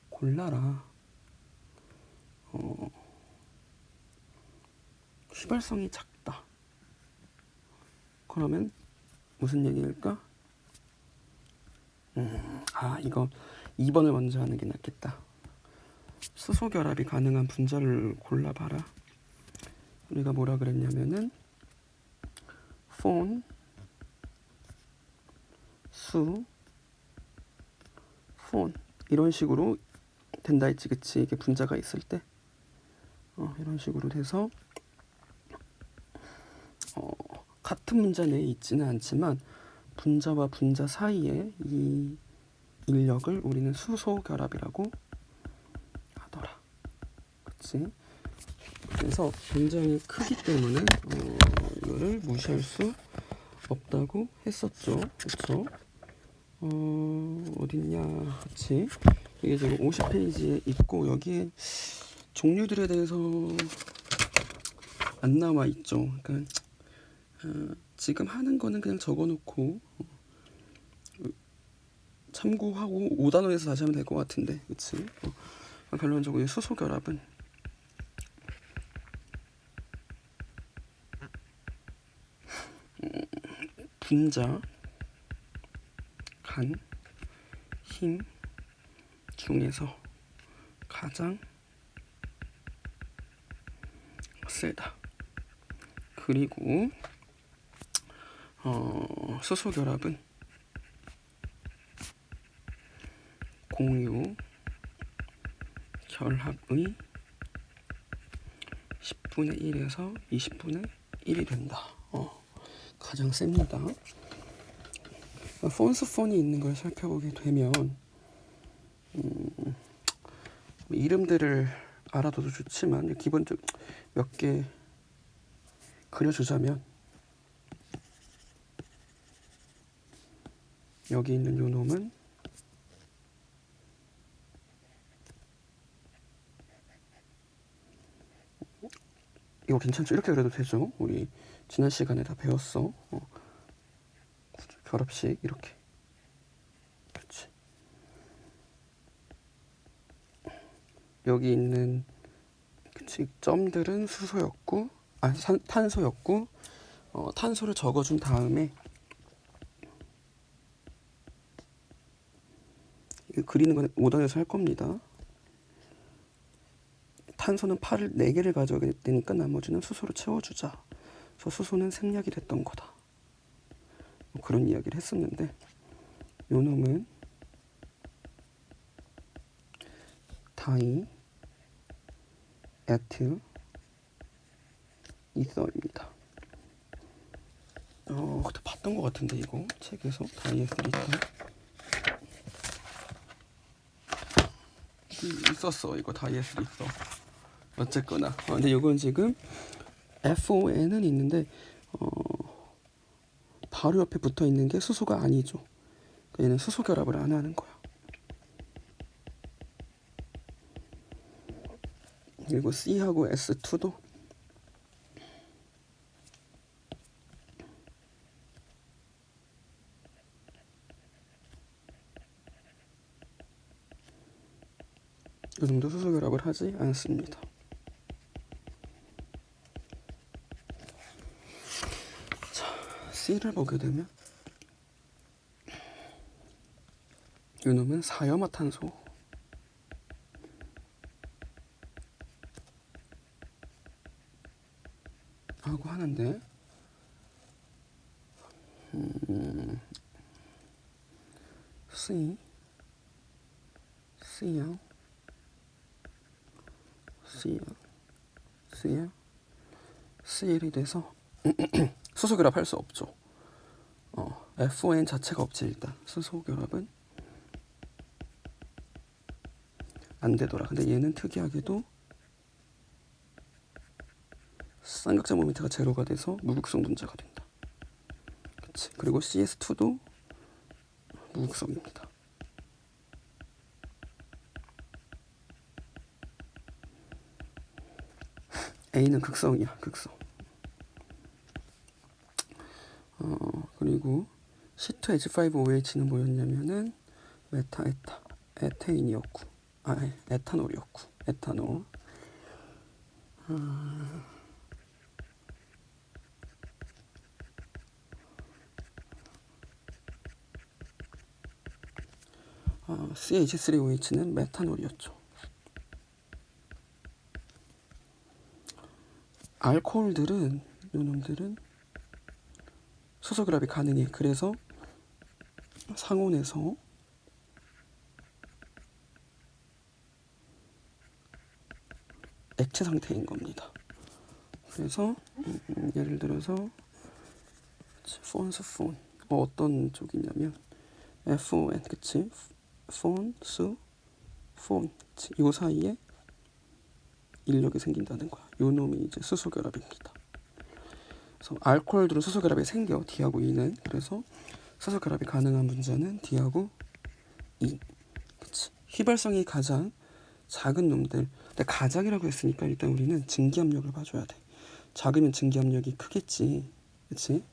골라라. 휘발성이 작다. 그러면 무슨 얘기일까? 이거 2번을 먼저 하는 게 낫겠다. 수소 결합이 가능한 분자를 골라봐라. 우리가 뭐라 그랬냐면은 폰, 수, 폰 이런 식으로 된다 했지, 그치? 이게 분자가 있을 때 이런 식으로 돼서 같은 분자 내에 있지는 않지만 분자와 분자 사이에 이 인력을 우리는 수소 결합이라고 하더라. 그치? 그래서 굉장히 크기 때문에 이거를 무시할 수 없다고 했었죠. 그쵸? 어딨냐? 그치? 이게 지금 50페이지에 있고 여기에 종류들에 대해서 안 나와 있죠. 그러니까 지금 하는 거는 그냥 적어놓고 참고하고 5단원에서 다시 하면 될 것 같은데, 그치? 결론적으로 수소 결합은 분자 간 힘 중에서 가장 세다. 그리고 수소 결합은 공유 결합의 10분의 1에서 20분의 1이 된다. 가장 셉니다. 폰스폰이 있는 걸 살펴보게 되면 이름들을 알아둬도 좋지만 기본적으로 몇 개 그려주자면 여기 있는 요 놈은 이거 괜찮죠? 이렇게 그려도 되죠? 우리 지난 시간에 다 배웠어. 결합식 이렇게. 그렇지. 여기 있는 그치 점들은 수소였고 탄소였고 탄소를 적어준 다음에 이거 그리는 건 5단에서 할 겁니다. 탄소는 팔을 4개를 가져야 되니까 나머지는 수소로 채워주자. 그래서 수소는 생략이 됐던 거다. 그런 이야기를 했었는데 요 놈은 다이 에틸 이서입니다. 그때 봤던 것 같은데 이거 책에서 다이 에틸 이서 있었어. 이거 다이 에틸 있어. 어쨌거나 근데 이건 지금 FON은 있는데 바로 옆에 붙어 있는 게 수소가 아니죠. 얘는 수소 결합을 안 하는 거야. 그리고 C하고 S2도 이 정도 수소 결합을 하지 않습니다. 자, C를 보게 되면 이놈은 사염화탄소 하고 하는데 C, Cl, Cl, Cl, Cl이 돼서 수소 결합할 수 없죠. FON 자체가 없지. 일단 수소 결합은 안 되더라. 근데 얘는 특이하게도 쌍극장 모멘트가 제로가 돼서 무극성 분자가 된다. 그치. 그리고 CS2도 무극성입니다. A는 극성이야. 극성. 그리고 C2H5OH는 뭐였냐면은 에테인이었고, 에탄올이었고, 에탄올. CH3OH는 메탄올이었죠. 알코올들은, 요놈들은 수소 결합이 가능해. 그래서 상온에서 액체 상태인 겁니다. 그래서 예를 들어서 폰스폰 어떤 쪽이냐면 FON, 그치? 폰스 폰, 이 사이에 인력이 생긴다는 거야. 요 놈이 이제 수소 결합입니다. 그래서 알코올들은 수소 결합이 생겨, D하고 E는. 그래서 수소 결합이 가능한 분자는 D하고 E. 그치? 휘발성이 가장 작은 놈들. 근데 가장이라고 했으니까 일단 우리는 증기압력을 봐줘야 돼. 작으면 증기압력이 크겠지. 그치?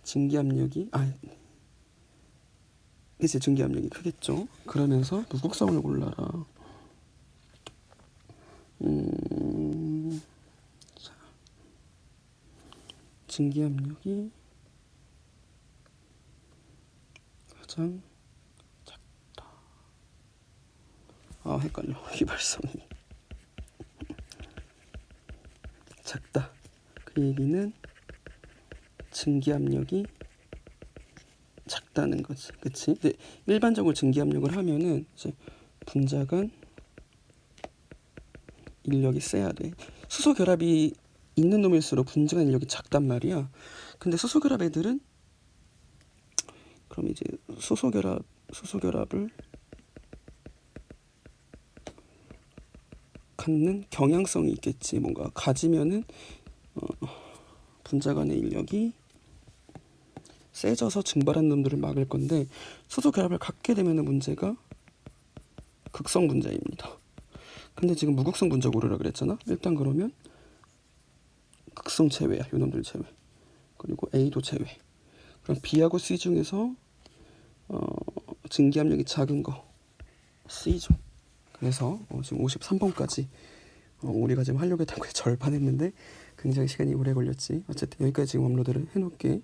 증기압력이 그치, 증기압력이 크겠죠. 그러면서 무극성을 골라라. 자, 증기압력이 가장 작다. 헷갈려. 휘발성이 작다. 그 얘기는 증기압력이 작다는 거지. 그치? 근데 일반적으로 증기압력을 하면은 이제 분자 간 인력이 세야 돼. 수소 결합이 있는 놈일수록 분자 간 인력이 작단 말이야. 근데 수소 결합 애들은 그럼 이제 수소 결합을 갖는 경향성이 있겠지. 뭔가 가지면은 분자 간의 인력이 세져서 증발한 놈들을 막을 건데, 수소 결합을 갖게 되면은 문제가 극성 분자입니다. 근데 지금 무극성 분자 고르라 그랬잖아. 일단 그러면 극성 제외야. 요 놈들 제외. 그리고 A도 제외. 그럼 B하고 C 중에서 증기압력이 작은 거 C죠. 그래서 지금 53번까지 우리가 지금 하려고 했던 거에 절반 했는데 굉장히 시간이 오래 걸렸지. 어쨌든 여기까지 지금 업로드를 해놓을게.